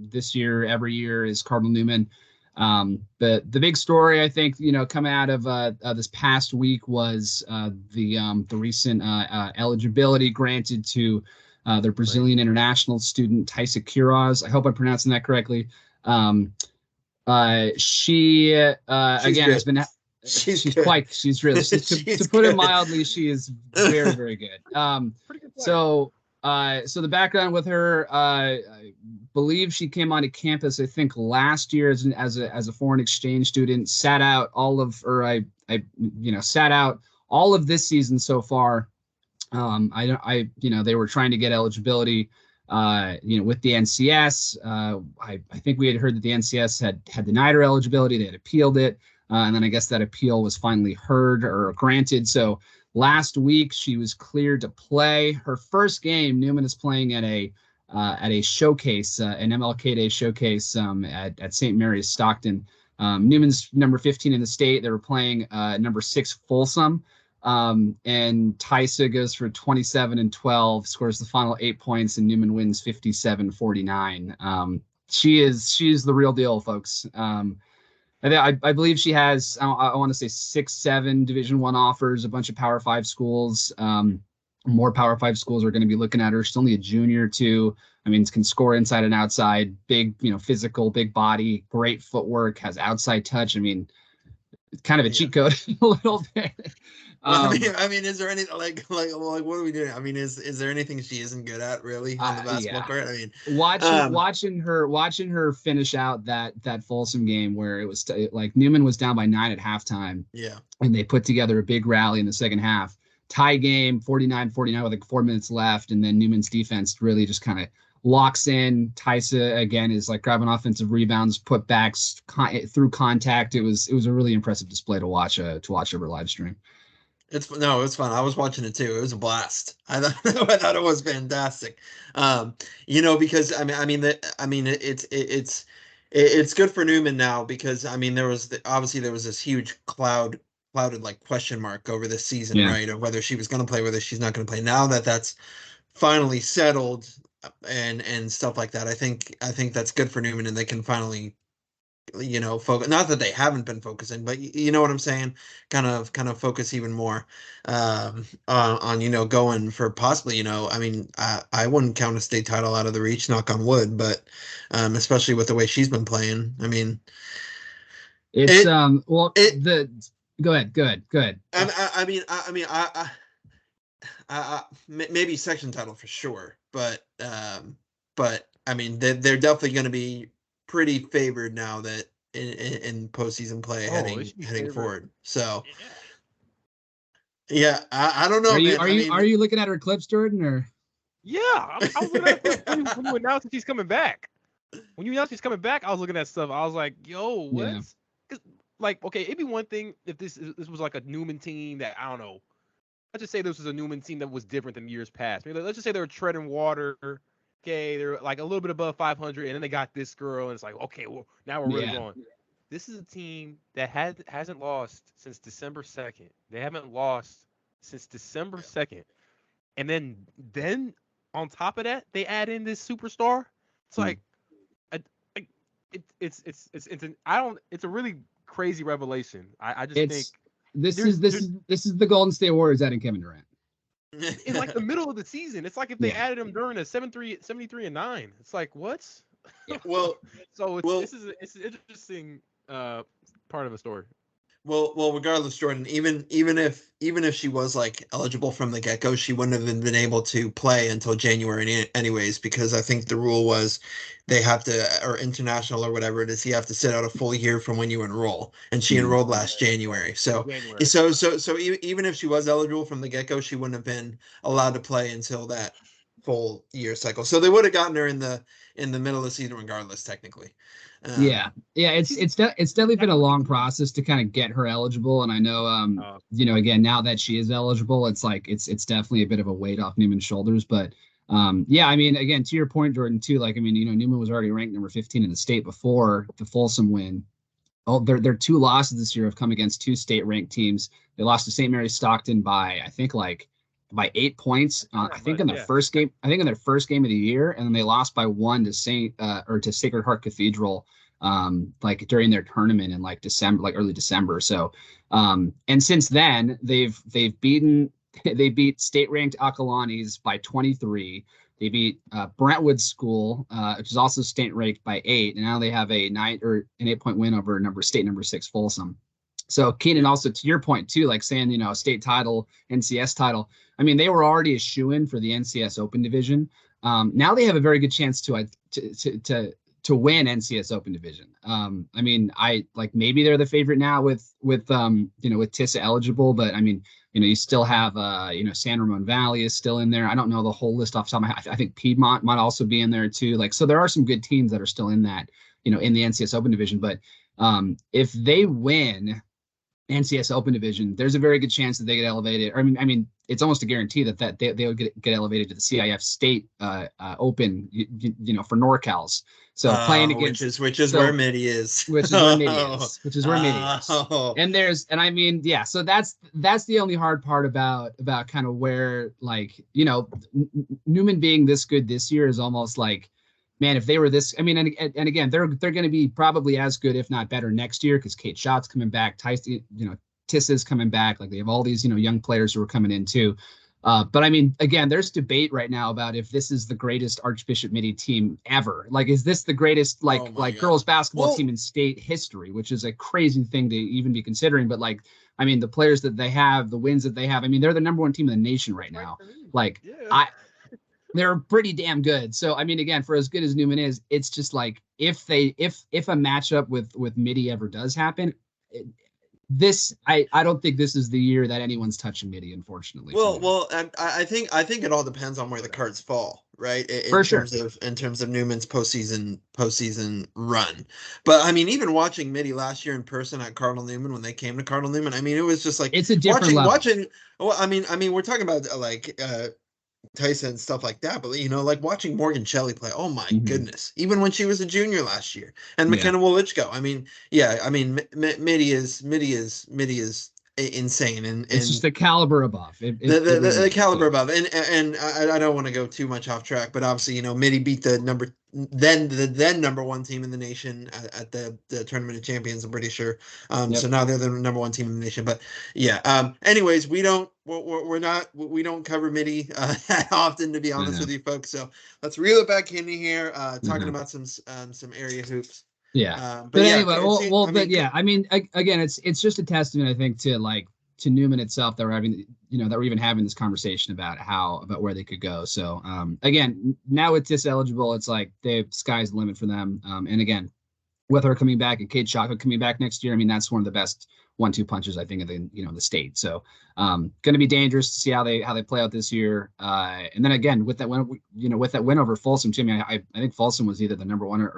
[SPEAKER 1] this year, every year is Cardinal Newman. But the big story, I think, coming out of this past week was the recent eligibility granted to their Brazilian international student, Thaisa Quiroz. I hope I'm pronouncing that correctly. She again
[SPEAKER 2] good.
[SPEAKER 1] has been she's really to put it mildly, she is very, very good. So the background with her, I believe she came onto campus, I think, last year as a foreign exchange student, sat out all of this season so far. They were trying to get eligibility, with the NCS. I think we had heard that the NCS had denied her eligibility. They had appealed it. And then I guess that appeal was finally heard or granted. So last week she was cleared to play her first game. Newman is playing at a showcase, an MLK Day showcase at St. Mary's Stockton. Newman's number 15 in the state. They were playing number 6 Folsom. And Thaisa goes for 27 and 12, scores the final 8 points, and Newman wins 57-49. She's the real deal, folks. I believe she has, I want to say 6-7 Division I offers, a bunch of Power 5 schools. More Power 5 schools are going to be looking at her. She's only a junior too. I mean, can score inside and outside, big, physical, big body, great footwork, has outside touch. I mean, it's kind of a cheat code a little bit.
[SPEAKER 2] I mean, is there any like what are we doing? I mean, is there anything she isn't good at really on the basketball court? I mean,
[SPEAKER 1] watching her finish out that Folsom game where it was like Newman was down by 9 at halftime.
[SPEAKER 2] Yeah, and
[SPEAKER 1] they put together a big rally in the second half. Tie game, 49-49 with like 4 minutes left, and then Newman's defense really just kind of locks in. Thaisa again is like grabbing offensive rebounds, putbacks through contact. It was a really impressive display to watch over live stream.
[SPEAKER 2] It's fun. I was watching it too. It was a blast. I thought it was fantastic. Because it's good for Newman now because I mean there was this huge clouded like question mark over this season, right, of whether she was going to play, whether she's not going to play. Now that's finally settled and stuff like that, I think that's good for Newman, and they can finally focus. Not that they haven't been focusing, but you know what I'm saying, kind of focus even more on going for possibly, I mean, I wouldn't count a state title out of the reach, knock on wood, but especially with the way she's been playing. I mean,
[SPEAKER 1] it's go ahead.
[SPEAKER 2] I maybe section title for sure, but I mean they're definitely going to be pretty favored now that in postseason play heading forward. So I don't know.
[SPEAKER 1] Are you looking at her clips, Jordan? Or
[SPEAKER 3] I was looking at her when you announced that she's coming back. When you announced she's coming back, I was looking at stuff. I was like, yo, what? Yeah. Like, okay, it'd be one thing if this was like a Newman team that, I don't know. Let's just say this was a Newman team that was different than years past. Maybe let's just say they were treading water. Okay, they're like a little bit above 500, and then they got this girl, and it's like, okay, well, now we're really going. This is a team that hasn't lost since December 2nd. They haven't lost since December 2nd. And then on top of that, they add in this superstar. It's like, it's a really crazy revelation. I just think
[SPEAKER 1] this is the Golden State Warriors adding Kevin Durant.
[SPEAKER 3] In like the middle of the season. It's like if they added him during a 73-9. It's like, what?
[SPEAKER 1] Yeah.
[SPEAKER 2] Well,
[SPEAKER 3] so it's an interesting part of the story.
[SPEAKER 2] Well, regardless, Jordan, even if she was like eligible from the get-go, she wouldn't have been able to play until January anyways, because I think the rule was they have to, or international or whatever it is, you have to sit out a full year from when you enroll, and she enrolled last January. So even if she was eligible from the get-go, she wouldn't have been allowed to play until that full year cycle. So they would have gotten her in the middle of the season regardless, technically.
[SPEAKER 1] It's definitely been a long process to kind of get her eligible, and I know again, now that she is eligible, it's like it's definitely a bit of a weight off Newman's shoulders. But I mean, again, to your point, Jordan, too, like, I mean, Newman was already ranked number 15 in the state before the Folsom win. Their 2 losses this year have come against 2 state ranked teams. They lost to St. Mary's Stockton by, I think, like by 8 points. I think in their first game. I think in their first game of the year, and then they lost by 1 to Sacred Heart Cathedral, like during their tournament in like December, like early December. So, and since then they beat state ranked Acalanes by 23. They beat Brentwood School, which is also state ranked, by 8, and now they have an 8-point win over state number 6 Folsom. So Keenan, also to your point too, like saying, a state title, NCS title. I mean, they were already a shoo-in for the NCS Open division. Now they have a very good chance to win NCS Open division. I mean, I like maybe they're the favorite now with TISA eligible, but I mean, you still have San Ramon Valley is still in there. I don't know the whole list off the top of my head. I think Piedmont might also be in there too. Like, so there are some good teams that are still in that, in the NCS Open division. But if they win NCS Open division, there's a very good chance that they get elevated. I mean, it's almost a guarantee that they would get elevated to the CIF State Open, for NorCal's. So playing against
[SPEAKER 2] which is where Midi is,
[SPEAKER 1] which is where Midi is. And I mean, yeah. So that's the only hard part about kind of where, like, Newman being this good this year is almost like, man, if they were this, I mean, and again, they're going to be probably as good, if not better, next year, because Kate Schott's coming back, Tyson, Tissa's coming back. Like, they have all these, young players who are coming in too. But I mean, again, there's debate right now about if this is the greatest Archbishop Midi team ever. Like, is this the greatest girls basketball team in state history, which is a crazy thing to even be considering. But like, I mean, the players that they have, the wins that they have, I mean, they're the number 1 team in the nation right now. Like, yeah. They're pretty damn good. So, I mean, again, for as good as Newman is, it's just like, if a matchup with Midi ever does happen, I don't think this is the year that anyone's touching Midi, unfortunately.
[SPEAKER 2] Well, I think it all depends on where the cards fall, right? In terms of Newman's postseason run. But I mean, even watching Midi last year in person at Cardinal Newman, when they came to Cardinal Newman, I mean, it was just like,
[SPEAKER 1] it's a different level.
[SPEAKER 2] Well, I mean, we're talking about Tyson and stuff like that, but like watching Morgan Shelley play, oh my goodness, even when she was a junior last year, and McKenna Wolichko, I mean, Midi is insane, and
[SPEAKER 1] it's just the caliber above
[SPEAKER 2] the caliber above, and I don't want to go too much off track, but obviously, Midi beat the number 1 team in the nation at the Tournament of Champions, I'm pretty sure. So now they're the number 1 team in the nation. But yeah. Anyways, we don't cover Midi that often, to be honest with you folks. So let's reel it back in here, talking about some area hoops.
[SPEAKER 1] Yeah. But anyway, I mean, again, it's just a testament, I think, to Newman itself, that we're having, that we're even having this conversation about where they could go. So again, now it's diseligible. It's like the sky's the limit for them. And again, with her coming back and Kate Shaka coming back next year, I mean, that's one of the best 1-2 punches, I think, of the state. So going to be dangerous to see how they play out this year. And then again, with that win over Folsom too, I mean, I think Folsom was either the number 1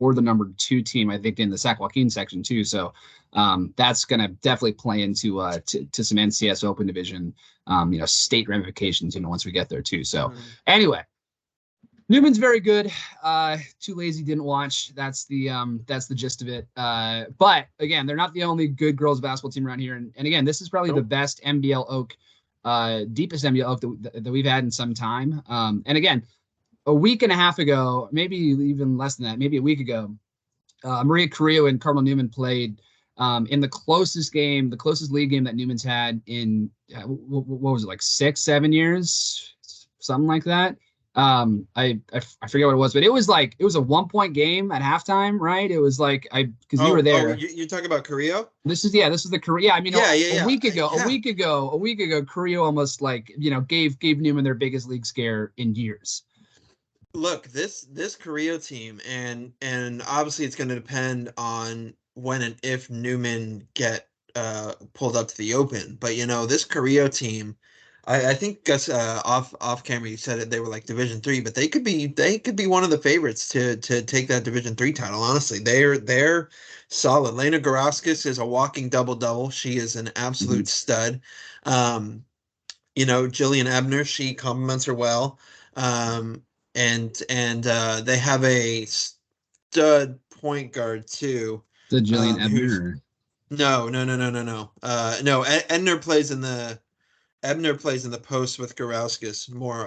[SPEAKER 1] or the number 2 team, I think, in the Sac Joaquin section too. So that's going to definitely play into to some NCS Open division, state ramifications, once we get there too. So anyway, Newman's very good. Too lazy, didn't watch. That's the gist of it. But again, they're not the only good girls basketball team around here. And again, this is probably the best MBL Oak, deepest MBL Oak that we've had in some time. And again, a week and a half ago, maybe even less than that, maybe a week ago, Maria Carrillo and Cardinal Newman played in the closest league game that Newman's had in, what was it, like 6-7 years, something like that. I forget what it was, but it was a 1-point game at halftime, right? It was like, because you were there.
[SPEAKER 2] You're talking about Carrillo?
[SPEAKER 1] This is the Carrillo. Yeah, I mean, a week ago, Carrillo almost gave Newman their biggest league scare in years.
[SPEAKER 2] Look, this Carrillo team, and obviously it's going to depend on when and if Newman get pulled up to the Open. But this Carrillo team, I think Gus off camera you said it, they were like Division 3, but they could be one of the favorites to take that Division 3 title. Honestly, they're solid. Lena Garaskis is a walking double. She is an absolute stud. Jillian Ebner, she compliments her well. And they have a stud point guard too.
[SPEAKER 1] The Jillian Ebner.
[SPEAKER 2] No. No. Edner plays in the Ebner plays in the post with Garauskas more.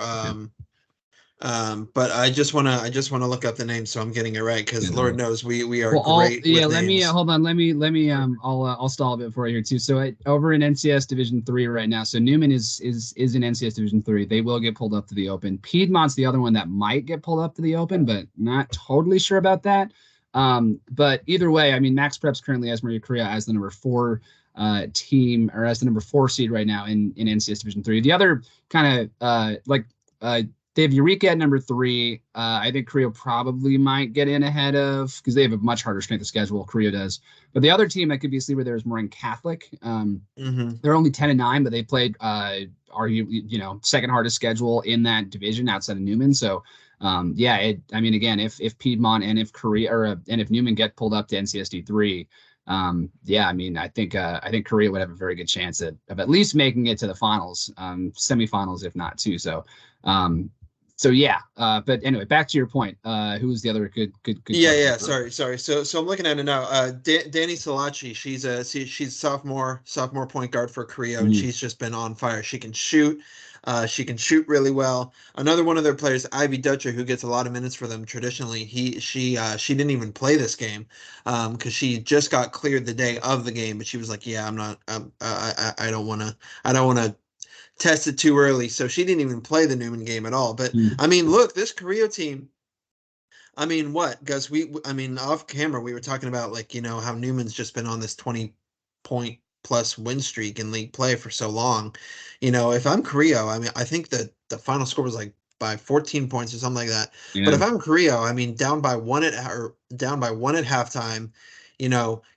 [SPEAKER 2] But I just wanna look up the name so I'm getting it right, because Lord knows we are great with
[SPEAKER 1] let
[SPEAKER 2] names.
[SPEAKER 1] me hold on. Let me I'll stall a bit for you here too. So over in NCS Division 3 right now. So Newman is in NCS Division 3. They will get pulled up to the Open. Piedmont's the other one that might get pulled up to the Open, but not totally sure about that. But either way, I mean, Max Preps currently has Maria Correa as the number 4 team, or as the number 4 seed right now in NCS Division 3. The other kind of they have Eureka at number 3. I think Creo probably might get in ahead of, because they have a much harder strength of schedule. Creo does. But the other team that could be a sleeper there is Moraine Catholic. They're only 10-9, but they played arguably, second hardest schedule in that division outside of Newman. So I mean, again, if Piedmont and if Newman get pulled up to NCSD 3, I mean, I think Korea would have a very good chance of at least making it to the finals, semifinals, if not 2. But anyway, back to your point. Who was the other good?
[SPEAKER 2] Yeah. Sorry. So I'm looking at it now. Danny Salachi. She's sophomore point guard for Korea, and she's just been on fire. She can shoot. She can shoot really well. Another one of their players, Ivy Dutcher, who gets a lot of minutes for them traditionally. She didn't even play this game, because she just got cleared the day of the game, but she was like, yeah, I'm not. I don't want to test it too early, so she didn't even play the Newman game at all. But I mean, look, this Korea team. I mean, what, Gus? I mean, off camera, we were talking about, like, how Newman's just been on this 20-point plus win streak in league play for so long. If I'm Korea, I mean, I think that the final score was like by 14 points or something like that. Yeah. But if I'm Korea, I mean, down by one at halftime.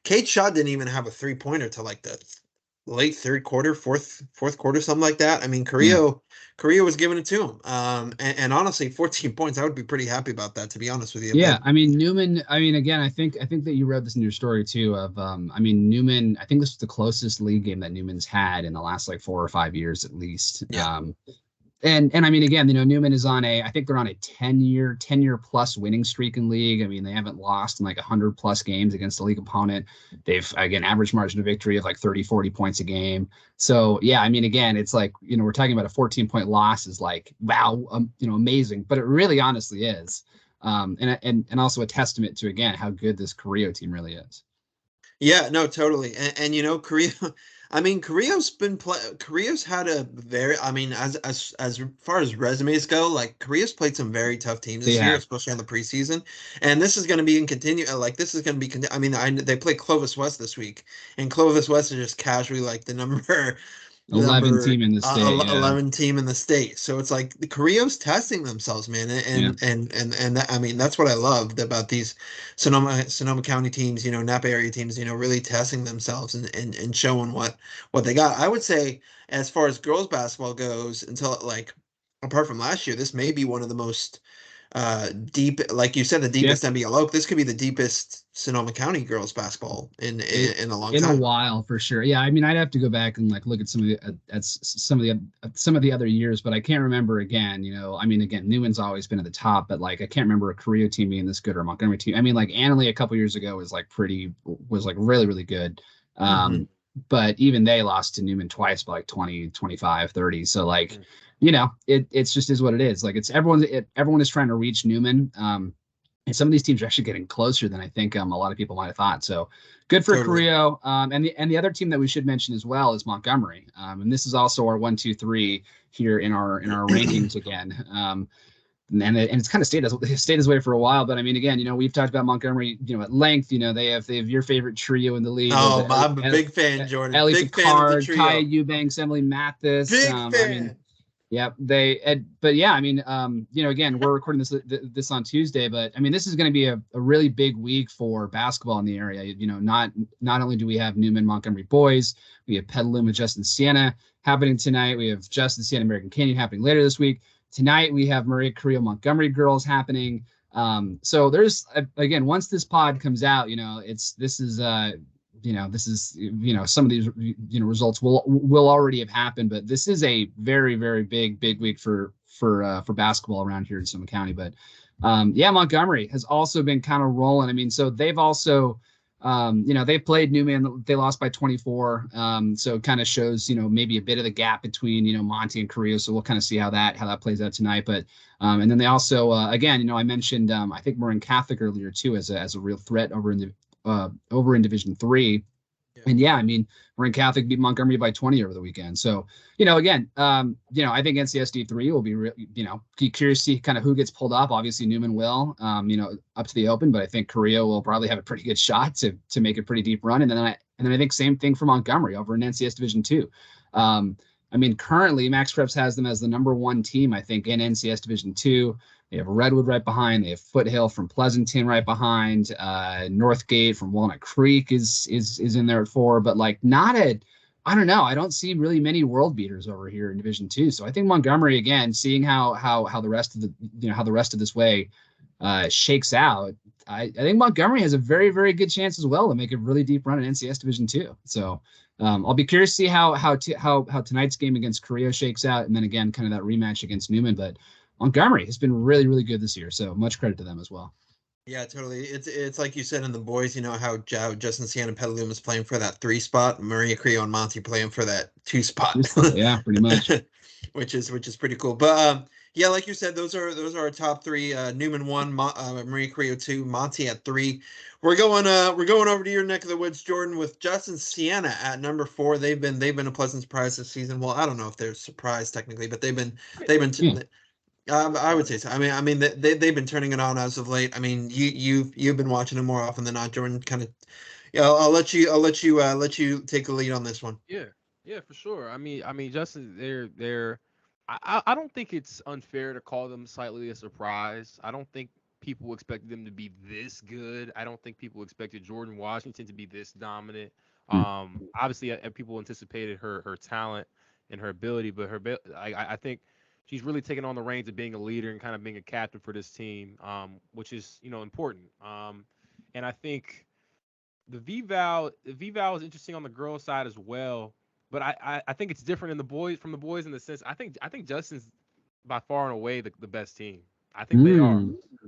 [SPEAKER 2] Kate Shaw didn't even have a 3-pointer till like the late third quarter, fourth quarter, something like that. I mean, Korea was giving it to him. And honestly, 14 points, I would be pretty happy about that, to be honest with you.
[SPEAKER 1] Yeah, I mean, Newman, I mean, again, I think that you read this in your story too of, I mean, Newman, I think this was the closest league game that Newman's had in the last like 4 or 5 years at least.
[SPEAKER 2] Yeah.
[SPEAKER 1] And I mean, again, Newman is I think they're on a 10-year plus winning streak in league. I mean, they haven't lost in like 100 plus games against a league opponent. They've, again, average margin of victory of like 30, 40 points a game. So yeah, I mean, again, it's like, we're talking about a 14-point loss is like, wow, amazing, but it really honestly is. And also a testament to, again, how good this Korea team really is.
[SPEAKER 2] Yeah, no, totally. And Korea, I mean, Korea's had a very, I mean, as far as resumes go, like, Korea's played some very tough teams this year, especially on the preseason. And this is going to be I mean, they play Clovis West this week, and Clovis West is just casually like the number
[SPEAKER 1] 11 team in the state.
[SPEAKER 2] 11 team in the state. So it's like the Korea's testing themselves, man. And that, I mean, that's what I loved about these Sonoma County teams, Napa area teams, really testing themselves and showing what they got. I would say, as far as girls basketball goes, apart from last year, this may be one of the most deep, like you said, the deepest NBL Oak. This could be the deepest Sonoma County girls basketball in a long time.
[SPEAKER 1] In a while, for sure. Yeah, I mean, I'd have to go back and like look at some of the other years, but I can't remember again. I mean, again, Newman's always been at the top, but like I can't remember a Korea team being this good or a Montgomery team. I mean, like Annalee a couple years ago was really, really good. But even they lost to Newman twice by like 20, 25, 30. So like, it's just is what it is. Like, it's everyone is trying to reach Newman. And some of these teams are actually getting closer than I think a lot of people might have thought. So good for Korea. And the other team that we should mention as well is Montgomery. And this is also our 1, 2, 3 here in our rankings again. And it's kind of stayed this way for a while. But I mean, again, we've talked about Montgomery, at length. They have your favorite trio in the league.
[SPEAKER 2] Oh, I'm a big fan, Jordan.
[SPEAKER 1] Ellie
[SPEAKER 2] big
[SPEAKER 1] Picard,
[SPEAKER 2] fan of the trio.
[SPEAKER 1] Kaya Eubanks, Emily Mathis.
[SPEAKER 2] Big fan.
[SPEAKER 1] I mean, yeah, but yeah, I mean, again, we're recording this on Tuesday, but I mean, this is going to be a really big week for basketball in the area. Not only do we have Newman Montgomery boys, we have Petaluma Justin Siena happening tonight. We have Justin Siena American Canyon happening later this week. Tonight we have Maria Correa Montgomery girls happening. So there's again, once this pod comes out, this is some of these results will already have happened, but this is a very, very big week for basketball around here in Sonoma County. But Montgomery has also been kind of rolling. I mean, so they've also They played Newman. They lost by 24. So it kind of shows, maybe a bit of the gap between, Monty and Carrillo. So we'll kind of see how that plays out tonight. But and then they also, again, I mentioned, I think Marin Catholic earlier too, as a real threat over in Division 3. And yeah, I mean, Marin Catholic beat Montgomery by 20 over the weekend. So, again, I think NCSD 3 will be curious to see kind of who gets pulled up. Obviously, Newman will, up to the open, but I think Carrillo will probably have a pretty good shot to make a pretty deep run. And then I think same thing for Montgomery over in NCS Division 2. I mean, currently Max Preps has them as the number 1 team, I think, in NCS Division 2. They have Redwood right behind. They have Foothill from Pleasanton right behind. Northgate from Walnut Creek is in there at 4, but like I don't know. I don't see really many world beaters over here in Division 2. So I think Montgomery, again, seeing how the rest of this way shakes out, I think Montgomery has a very, very good chance as well to make a really deep run in NCS Division 2. So I'll be curious to see how tonight's game against Carrillo shakes out, and then again, kind of that rematch against Newman. But Montgomery has been really, really good this year, so much credit to them as well.
[SPEAKER 2] Yeah, totally. It's like you said in the boys, how Justin Sienna and Petaluma is playing for that 3 spot, Maria Carrillo and Monty playing for that 2 spot.
[SPEAKER 1] Yeah, pretty much.
[SPEAKER 2] which is pretty cool. But yeah, like you said, those are our top 3. Newman 1, Maria Carrillo 2, Monty at 3. We're going over to your neck of the woods, Jordan, with Justin Sienna at number 4. They've been a pleasant surprise this season. Well, I don't know if they're surprised technically, but they've been. I would say so. I mean, they've been turning it on as of late. I mean, you've been watching them more often than not, Jordan. Kind of, I'll let you take the lead on this one.
[SPEAKER 3] Yeah, for sure. I mean, Justin, they're. I don't think it's unfair to call them slightly a surprise. I don't think people expected them to be this good. I don't think people expected Jordan Washington to be this dominant. Obviously, people anticipated her talent and her ability, but I think she's really taken on the reins of being a leader and kind of being a captain for this team, which is important. And I think the V-Val is interesting on the girls' side as well, but I think it's different in the boys in the sense I think Justin's by far and away the best team. I think they are.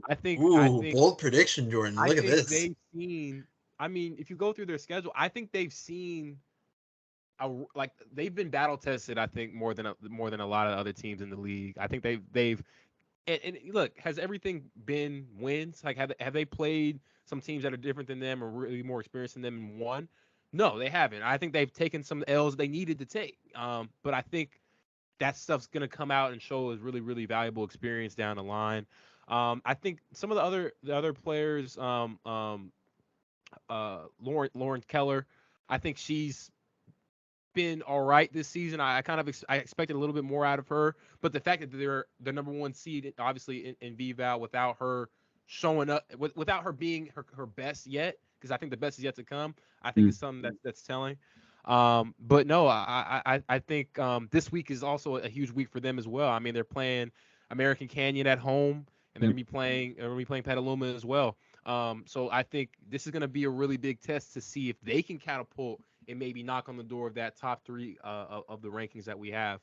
[SPEAKER 3] I think
[SPEAKER 2] bold prediction, Jordan. Look at this.
[SPEAKER 3] They've seen. I mean, if you go through their schedule, I think they've seen. They've been battle tested. I think more than a lot of other teams in the league. I think they've. And look, has everything been wins? Like, have they played some teams that are different than them or really more experienced than them and won? No, they haven't. I think they've taken some L's they needed to take. But I think that stuff's going to come out and show as really, really valuable experience down the line. I think some of the other players, Lauren Keller, I think she's been all right this season. I expected a little bit more out of her, but the fact that they're the number 1 seed, obviously in V-Val, without her showing up, without her being her best yet, because I think the best is yet to come. I think it's something that's telling. But no, I think this week is also a huge week for them as well. I mean, they're playing American Canyon at home, and they're gonna be playing Petaluma as well. So I think this is gonna be a really big test to see if they can catapult and maybe knock on the door of that top 3 of the rankings that we have.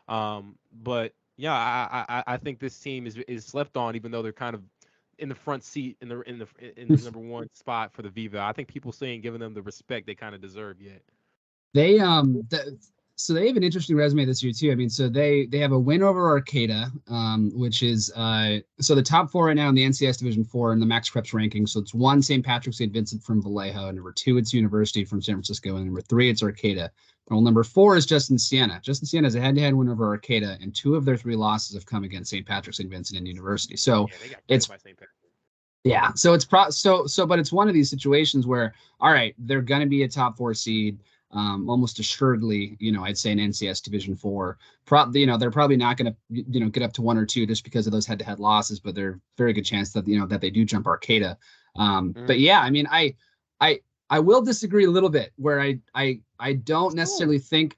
[SPEAKER 3] But yeah, I think this team is slept on, even though they're kind of in the front seat in the number 1 spot for the V-Val. I think people ain't giving them the respect they kind of deserve yet.
[SPEAKER 1] They so they have an interesting resume this year too. I mean, so they have a win over Arcata, which is so the top 4 right now in the NCS Division 4 in the Max Preps ranking. So it's 1 St. Patrick's St. Vincent from Vallejo, number 2 it's University from San Francisco, and number 3 it's Arcata. Well, number 4 is Justin Sienna. Justin Sienna has a head-to-head win over Arcata, and 2 of their 3 losses have come against St. Patrick's St. Vincent and University. So
[SPEAKER 3] they got
[SPEAKER 1] it's
[SPEAKER 3] by St. Patrick's.
[SPEAKER 1] Yeah, so it's but it's one of these situations where, all right, they're going to be a top 4 seed. Almost assuredly, I'd say in NCS Division 4, they're probably not going to, get up to 1 or 2 just because of those head-to-head losses, but there's very good chance that, that they do jump Arcata. But yeah, I mean, I will disagree a little bit where I don't necessarily think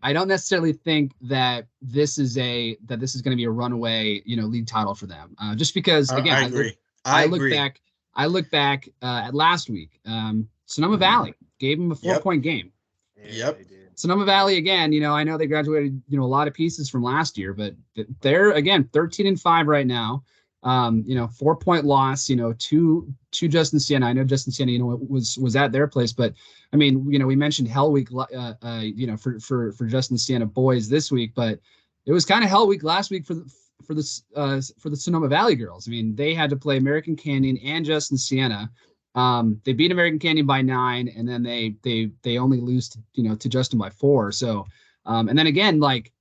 [SPEAKER 1] that this is going to be a runaway, league title for them. Just because, again,
[SPEAKER 2] I agree.
[SPEAKER 1] I look back at last week. Sonoma Valley gave them a 4-point game.
[SPEAKER 2] Yep.
[SPEAKER 1] Sonoma Valley again. I know they graduated, a lot of pieces from last year, but they're again 13-5 right now. You know, 4-point loss, you know, to Justin Siena. I know Justin Siena, you know, was at their place, but I mean, you know, we mentioned Hell Week, you know, for Justin Siena boys this week, but it was kind of Hell Week last week for the Sonoma Valley girls. I mean, they had to play American Canyon and Justin Siena. They beat American Canyon by 9, and then they only lose to, you know, to Justin by 4. So, and then again, like,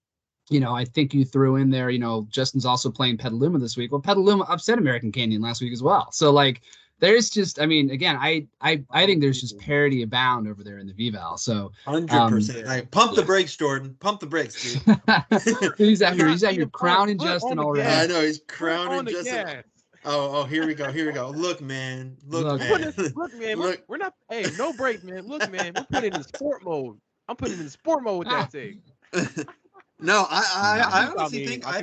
[SPEAKER 1] you know, I think you threw in there, you know, Justin's also playing Petaluma this week. Well, Petaluma upset American Canyon last week as well. So like, there's just, I mean, again, I think there's just parity abound over there in the VVAL. So
[SPEAKER 2] 100%. Like, pump the brakes, Jordan. Pump the brakes, dude.
[SPEAKER 1] he's out here crowning Justin already.
[SPEAKER 2] I know he's crowning Justin.
[SPEAKER 3] Gas.
[SPEAKER 2] Oh, here we go. Look, man. Look,
[SPEAKER 3] man. We're not. Hey, no break, man. Look, man. We're putting it in sport mode. I'm putting it in sport mode with that thing.
[SPEAKER 2] No, I honestly think I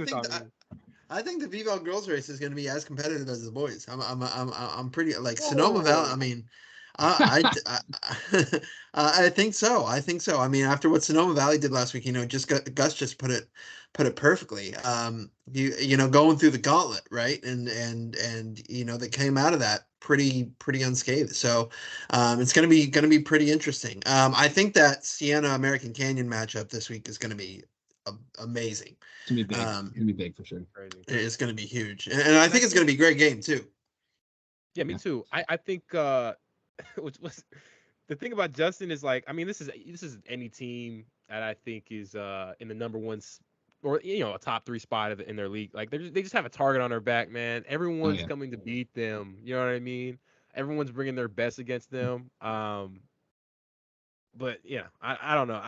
[SPEAKER 2] think the VVAL girls race is going to be as competitive as the boys. I'm pretty like Sonoma Valley. I mean, I think so. I mean, after what Sonoma Valley did last week, you know, Gus just put it perfectly. You know, going through the gauntlet, right? And you know, they came out of that pretty unscathed. So it's going to be pretty interesting. I think that Siena American Canyon matchup this week is going to be amazing.
[SPEAKER 1] It's gonna be big. It's gonna be big for sure.
[SPEAKER 2] It's gonna be huge, and I think it's gonna be a great game too.
[SPEAKER 3] Yeah, me too. I think which was the thing about Justin is, like, I mean, this is any team that I think is in the number one or, you know, a top 3 spot in their league. Like, they just have a target on their back, man. Everyone's coming to beat them. You know what I mean? Everyone's bringing their best against them. But yeah, I don't know.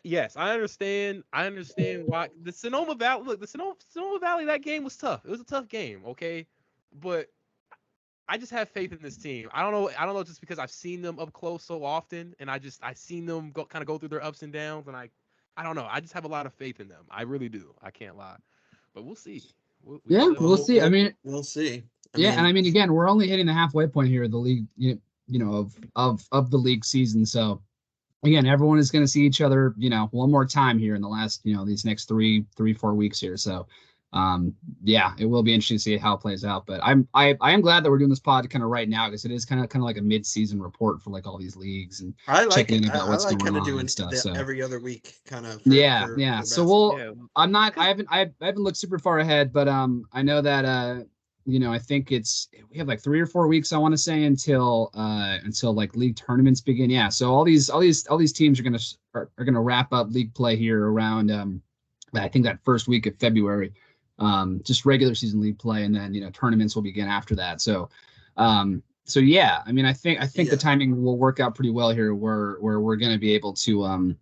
[SPEAKER 3] Yes, I understand why the Sonoma Valley. Look, the Sonoma Valley, that game was tough. It was a tough game, okay? But I just have faith in this team. I don't know, just because I've seen them up close so often, and I've seen them go through their ups and downs, and I don't know. I just have a lot of faith in them. I really do. I can't lie. But we'll see.
[SPEAKER 1] We'll see. I mean,
[SPEAKER 2] we'll see.
[SPEAKER 1] And I mean, again, we're only hitting the halfway point here of the league, you know, of the league season. So again, everyone is going to see each other, you know, one more time here in the last, you know, these next 4 weeks here. So, yeah, it will be interesting to see how it plays out. But I am glad that we're doing this pod kind of right now, because it is kind of like a mid-season report for like all these leagues, and
[SPEAKER 2] I like
[SPEAKER 1] checking
[SPEAKER 2] it.
[SPEAKER 1] about what's
[SPEAKER 2] I like
[SPEAKER 1] going
[SPEAKER 2] kind of
[SPEAKER 1] on
[SPEAKER 2] doing
[SPEAKER 1] and stuff. So
[SPEAKER 2] every other week, kind of.
[SPEAKER 1] Yeah. So I haven't looked super far ahead, but I know that you know, I think we have like 3 or 4 weeks, I want to say, until like league tournaments begin. Yeah. So all these teams are gonna wrap up league play here around I think that first week of February, just regular season league play, and then, you know, tournaments will begin after that. So yeah, I mean, I think the timing will work out pretty well here, where we're gonna be able to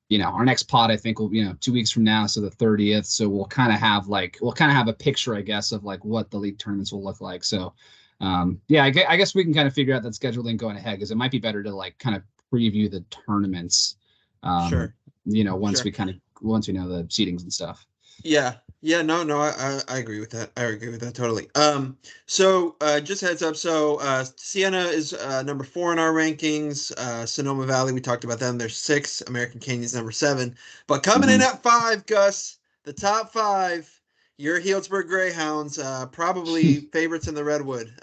[SPEAKER 1] you know, our next pod, I think, will, you know, 2 weeks from now, so the 30th. So we'll kind of have a picture, I guess, of like what the league tournaments will look like. So, yeah, I guess we can kind of figure out that scheduling going ahead, because it might be better to like kind of preview the tournaments.
[SPEAKER 2] Sure.
[SPEAKER 1] You know, once we know the seedings and stuff.
[SPEAKER 2] Yeah. No, I agree with that. I agree with that totally. So just heads up. So Siena is number 4 in our rankings. Sonoma Valley, we talked about them. They're 6. American Canyon's number 7. But coming in at 5, Gus, the top 5, your Healdsburg Greyhounds, probably favorites in the Redwood,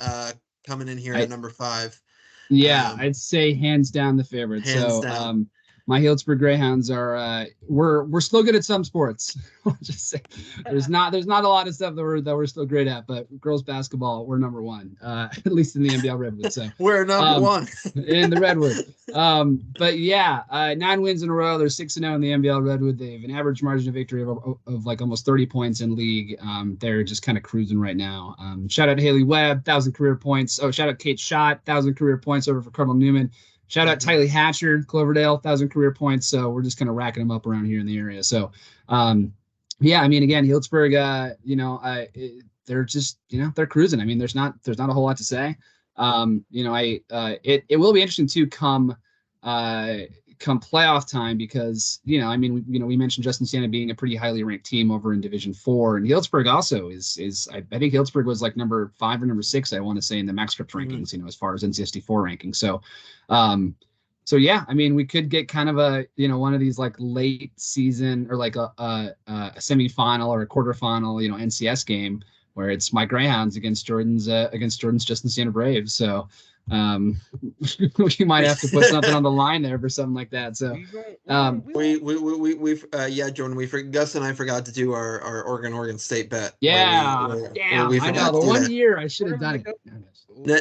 [SPEAKER 2] coming in here at number 5.
[SPEAKER 1] Yeah, I'd say hands down the favorite.
[SPEAKER 2] Hands down.
[SPEAKER 1] My Healdsburg Greyhounds are we're still good at some sports. I'll just say there's not a lot of stuff that we're still great at, but girls basketball, we're number 1, at least in the NBL Redwood. So
[SPEAKER 2] we're number 1
[SPEAKER 1] in the Redwood. But yeah, 9 wins in a row. They're 6-0 in the NBL Redwood. They have an average margin of victory of like almost 30 points in league. They're just kind of cruising right now. Shout out to Haley Webb, 1,000 career points. Oh, shout out Kate Schott, 1,000 career points over for Cardinal Newman. Shout out Tylee Hatcher, Cloverdale, 1,000 career points. So we're just kind of racking them up around here in the area. So, yeah, I mean, again, Healdsburg, you know, they're just, you know, they're cruising. I mean, there's not a whole lot to say. You know, it will be interesting to come playoff time, because, you know, I mean, we mentioned Justin Siena being a pretty highly ranked team over in Division 4, and Healdsburg also is I think Healdsburg was like number 5 or number 6, I want to say, in the MaxScript rankings, you know, as far as NCSD4 rankings. So, so yeah, I mean, we could get kind of a, you know, one of these like late season or like a semifinal or a quarterfinal, you know, NCS game, where it's my Greyhounds against Jordan's Justin Santa Braves. So we might have to put something on the line there for something like that. So
[SPEAKER 2] we've yeah, Jordan, Gus and I forgot to do our Oregon State bet.
[SPEAKER 1] Yeah, damn. I know the one year I should have done it.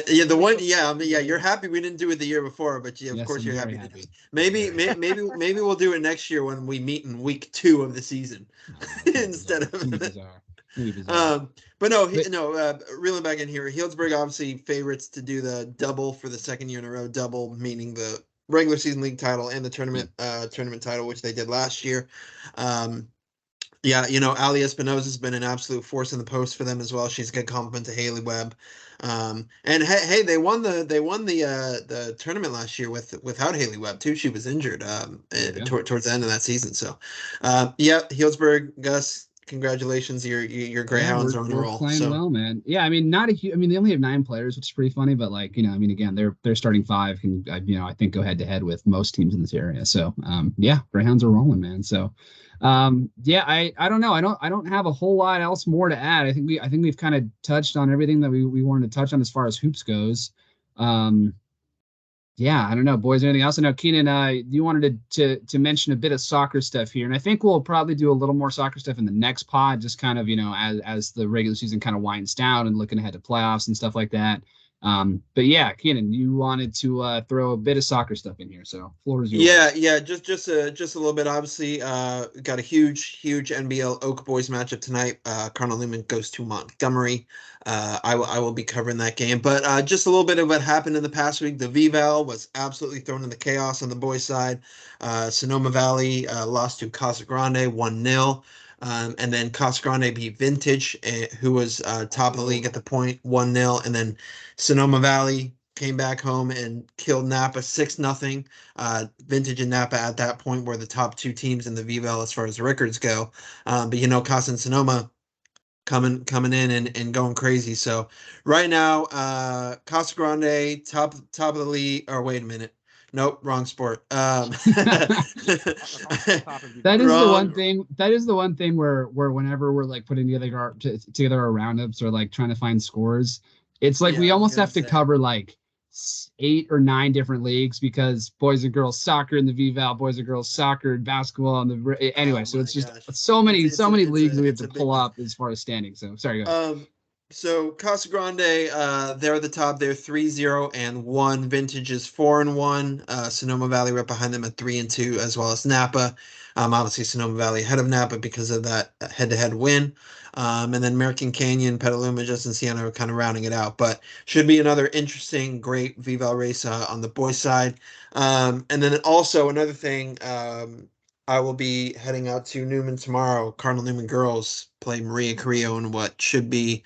[SPEAKER 2] Yeah, the one. Yeah, I mean, yeah. You're happy we didn't do it the year before, but yeah, of course you're happy. Maybe we'll do it next year when we meet in week 2 of the season instead of. But no, reeling back in here, Healdsburg obviously favorites to do the double for the second year in a row. Double meaning the regular season league title and the tournament title, which they did last year. Yeah, Ali Espinosa has been an absolute force in the post for them as well. She's a good compliment to Haley Webb. And hey, they won the tournament last year without Haley Webb too. She was injured towards the end of that season. So, yeah, Healdsburg, Gus, congratulations. Your Greyhounds are on the roll.
[SPEAKER 1] Playing well, man. Yeah, I mean, they only have 9 players, which is pretty funny. But like, I mean, again, their starting 5 can, I think go head to head with most teams in this area. So, yeah, Greyhounds are rolling, man. So. Yeah, I don't know. I don't have a whole lot else more to add. I think we've kind of touched on everything that we wanted to touch on as far as hoops goes. Yeah, I don't know, boys. Anything else? I know Keenan, you wanted to mention a bit of soccer stuff here, and I think we'll probably do a little more soccer stuff in the next pod, just kind of as the regular season kind of winds down and looking ahead to playoffs and stuff like that. But yeah, Keenan, you wanted to throw a bit of soccer stuff in here, so floor is yours.
[SPEAKER 2] Yeah, just a little bit. Obviously, got a huge NBL Oak Boys matchup tonight. Cardinal Newman goes to Montgomery. I will be covering that game, but just a little bit of what happened in the past week. The V-Val was absolutely thrown in the chaos on the boys' side. Sonoma Valley lost to Casa Grande 1-0. And then Casa Grande beat Vintage, who was top of the league at the point, 1-0. And then Sonoma Valley came back home and killed Napa 6-0. Vintage and Napa at that point were the top 2 teams in the V-Val as far as the records go. But Casa and Sonoma coming in and going crazy. So right now, Casa Grande top of the league. Or wait a minute. Nope, wrong sport.
[SPEAKER 1] That is the one thing where whenever we're like putting together our roundups or like trying to find scores, it's like we almost have to cover like 8 or 9 different leagues, because boys and girls soccer in the V-Val, boys and girls soccer and basketball and the anyway. So it's just so many leagues that we have to pull up as far as standing. So sorry, go ahead.
[SPEAKER 2] So Casa Grande, they're at the top. They're 3-0-1. Vintage is 4-1. Sonoma Valley right behind them at 3-2, as well as Napa. Obviously Sonoma Valley ahead of Napa because of that head-to-head win. And then American Canyon, Petaluma, Justin Siena are kind of rounding it out. But should be another interesting, great V-Val race on the boys' side. And then also another thing, I will be heading out to Newman tomorrow. Cardinal Newman girls play Maria Carrillo in what should be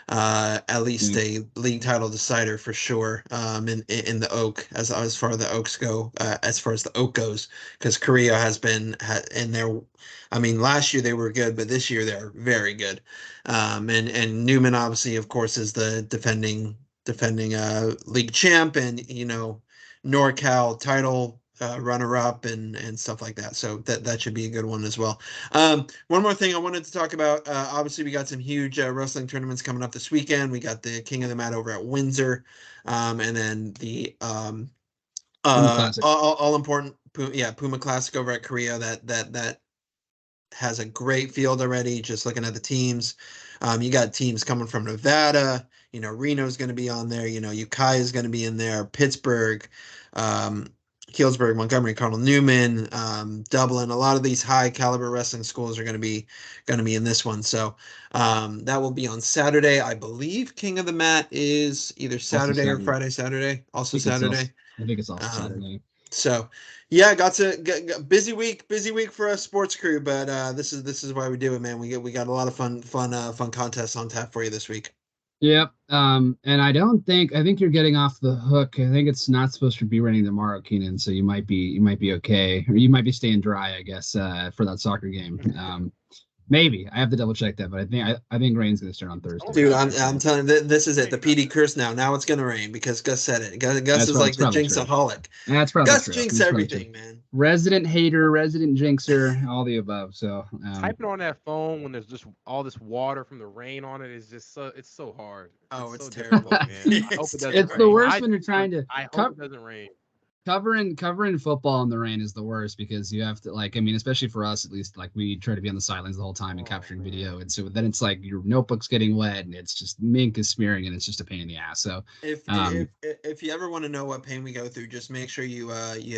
[SPEAKER 2] at least a league title decider for sure. In the Oak, as far as the Oaks go, as far as the Oak goes, because Carrillo has been in there. I mean, last year they were good, but this year they're very good. And Newman obviously, of course, is the defending league champ, and NorCal title runner-up and stuff like that. So that should be a good one as well. One more thing I wanted to talk about. Obviously, we got some huge wrestling tournaments coming up this weekend. We got the King of the Mat over at Windsor, and then the all important Puma Classic over at Korea. That has a great field already. Just looking at the teams, you got teams coming from Nevada. Reno's going to be on there. Ukiah is going to be in there. Pittsburgh. Healdsburg, Montgomery, Cardinal Newman, Dublin. A lot of these high caliber wrestling schools are going to be in this one. So that will be on Saturday, I believe. King of the Mat is either Saturday or Friday. Saturday, also Saturday.
[SPEAKER 1] I think it's also Saturday.
[SPEAKER 2] So yeah, got busy week for a sports crew, but this is why we do it, man. We got a lot of fun contests on tap for you this week.
[SPEAKER 1] Yep. And I think you're getting off the hook. I think it's not supposed to be raining tomorrow, Keenan. So you might be okay, or you might be staying dry, I guess, for that soccer game. Maybe I have to double check that, but I think rain's gonna start on Thursday.
[SPEAKER 2] Dude, I'm telling you, this is it. The PD curse now. Now it's gonna rain because Gus said it. Gus is like the jinxaholic.
[SPEAKER 1] That's probably
[SPEAKER 2] Gus
[SPEAKER 1] true.
[SPEAKER 2] jinx everything, man.
[SPEAKER 1] Resident hater, resident jinxer, all the above. So
[SPEAKER 3] typing on that phone when there's just all this water from the rain on it is just it's so hard.
[SPEAKER 2] It's
[SPEAKER 3] so
[SPEAKER 2] terrible,
[SPEAKER 3] man. I hope it doesn't
[SPEAKER 1] it's
[SPEAKER 3] rain.
[SPEAKER 1] the worst when you're trying to.
[SPEAKER 3] I hope it doesn't rain.
[SPEAKER 1] Covering football in the rain is the worst because you have to especially for us at least, we try to be on the sidelines the whole time and capturing video, and so then it's like your notebook's getting wet and it's just mink is smearing and it's just a pain in the ass. So
[SPEAKER 2] if you ever want to know what pain we go through, just make sure you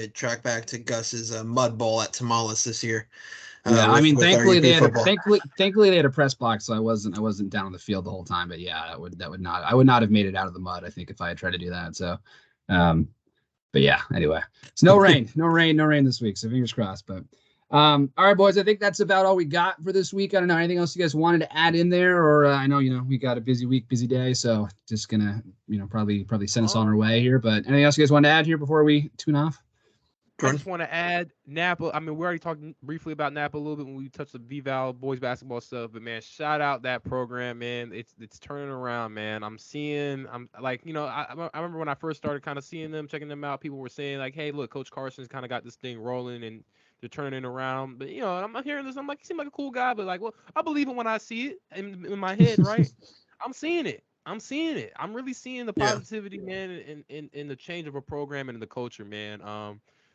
[SPEAKER 2] track back to Gus's mud bowl at Tamales this year.
[SPEAKER 1] Thankfully they had a press box, so I wasn't down on the field the whole time. But yeah, I would not have made it out of the mud, I think, if I had tried to do that. So but yeah, anyway, it's no rain this week. So fingers crossed. But all right, boys, I think that's about all we got for this week. I don't know, anything else you guys wanted to add in there, or I know, we got a busy week, busy day, so just gonna, probably send us on our way here. But anything else you guys want to add here before we tune off?
[SPEAKER 3] I just want to add Napa. I mean, we already talked briefly about Napa a little bit when we touched the V-Val boys basketball stuff, but man, shout out that program, man. It's turning around, man. I remember when I first started kind of seeing them, checking them out, people were saying like, hey, look, Coach Carson's kind of got this thing rolling and they're turning it around. But I'm hearing this, I'm like, he seemed like a cool guy, but like, well, I believe it when I see it in my head, right? I'm seeing it. I'm really seeing the positivity, man, in the change of a program and in the culture, man.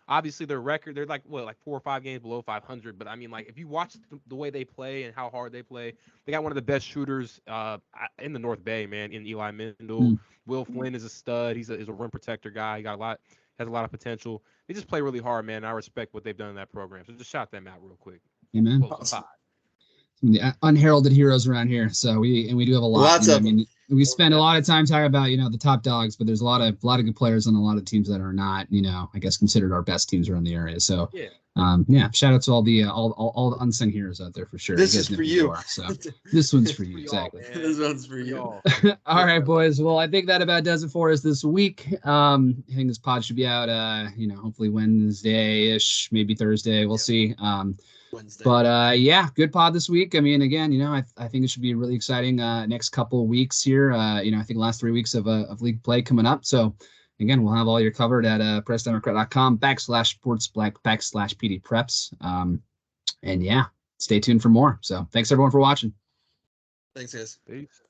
[SPEAKER 3] Obviously, their record, they're like 4 or 5 games below 500. But I mean, if you watch the way they play and how hard they play, they got one of the best shooters in the North Bay, man, in Eli Mendel. Will Flynn is a stud. He's a rim protector guy. He has a lot of potential. They just play really hard, man. I respect what they've done in that program. So just shout them out real quick.
[SPEAKER 1] Amen. Awesome. The unheralded heroes around here. So we do have a lot.
[SPEAKER 2] Lots of them.
[SPEAKER 1] We spend a lot of time talking about the top dogs, but there's a lot of good players on a lot of teams that are not I guess considered our best teams around the area. So shout out to all the unsung heroes out there for sure.
[SPEAKER 2] This is for you.
[SPEAKER 1] So this one's for you, exactly.
[SPEAKER 2] This one's for you.
[SPEAKER 1] All right, boys. Well, I think that about does it for us this week. I think this pod should be out hopefully Wednesday-ish, maybe Thursday. We'll see. Wednesday. But good pod this week. I mean, again, I think it should be a really exciting next couple of weeks here. I think last 3 weeks of league play coming up. So again, we'll have all your covered at pressdemocrat.com/sportsblack/PDPreps. And stay tuned for more. So thanks everyone for watching.
[SPEAKER 2] Thanks, guys.
[SPEAKER 3] Peace.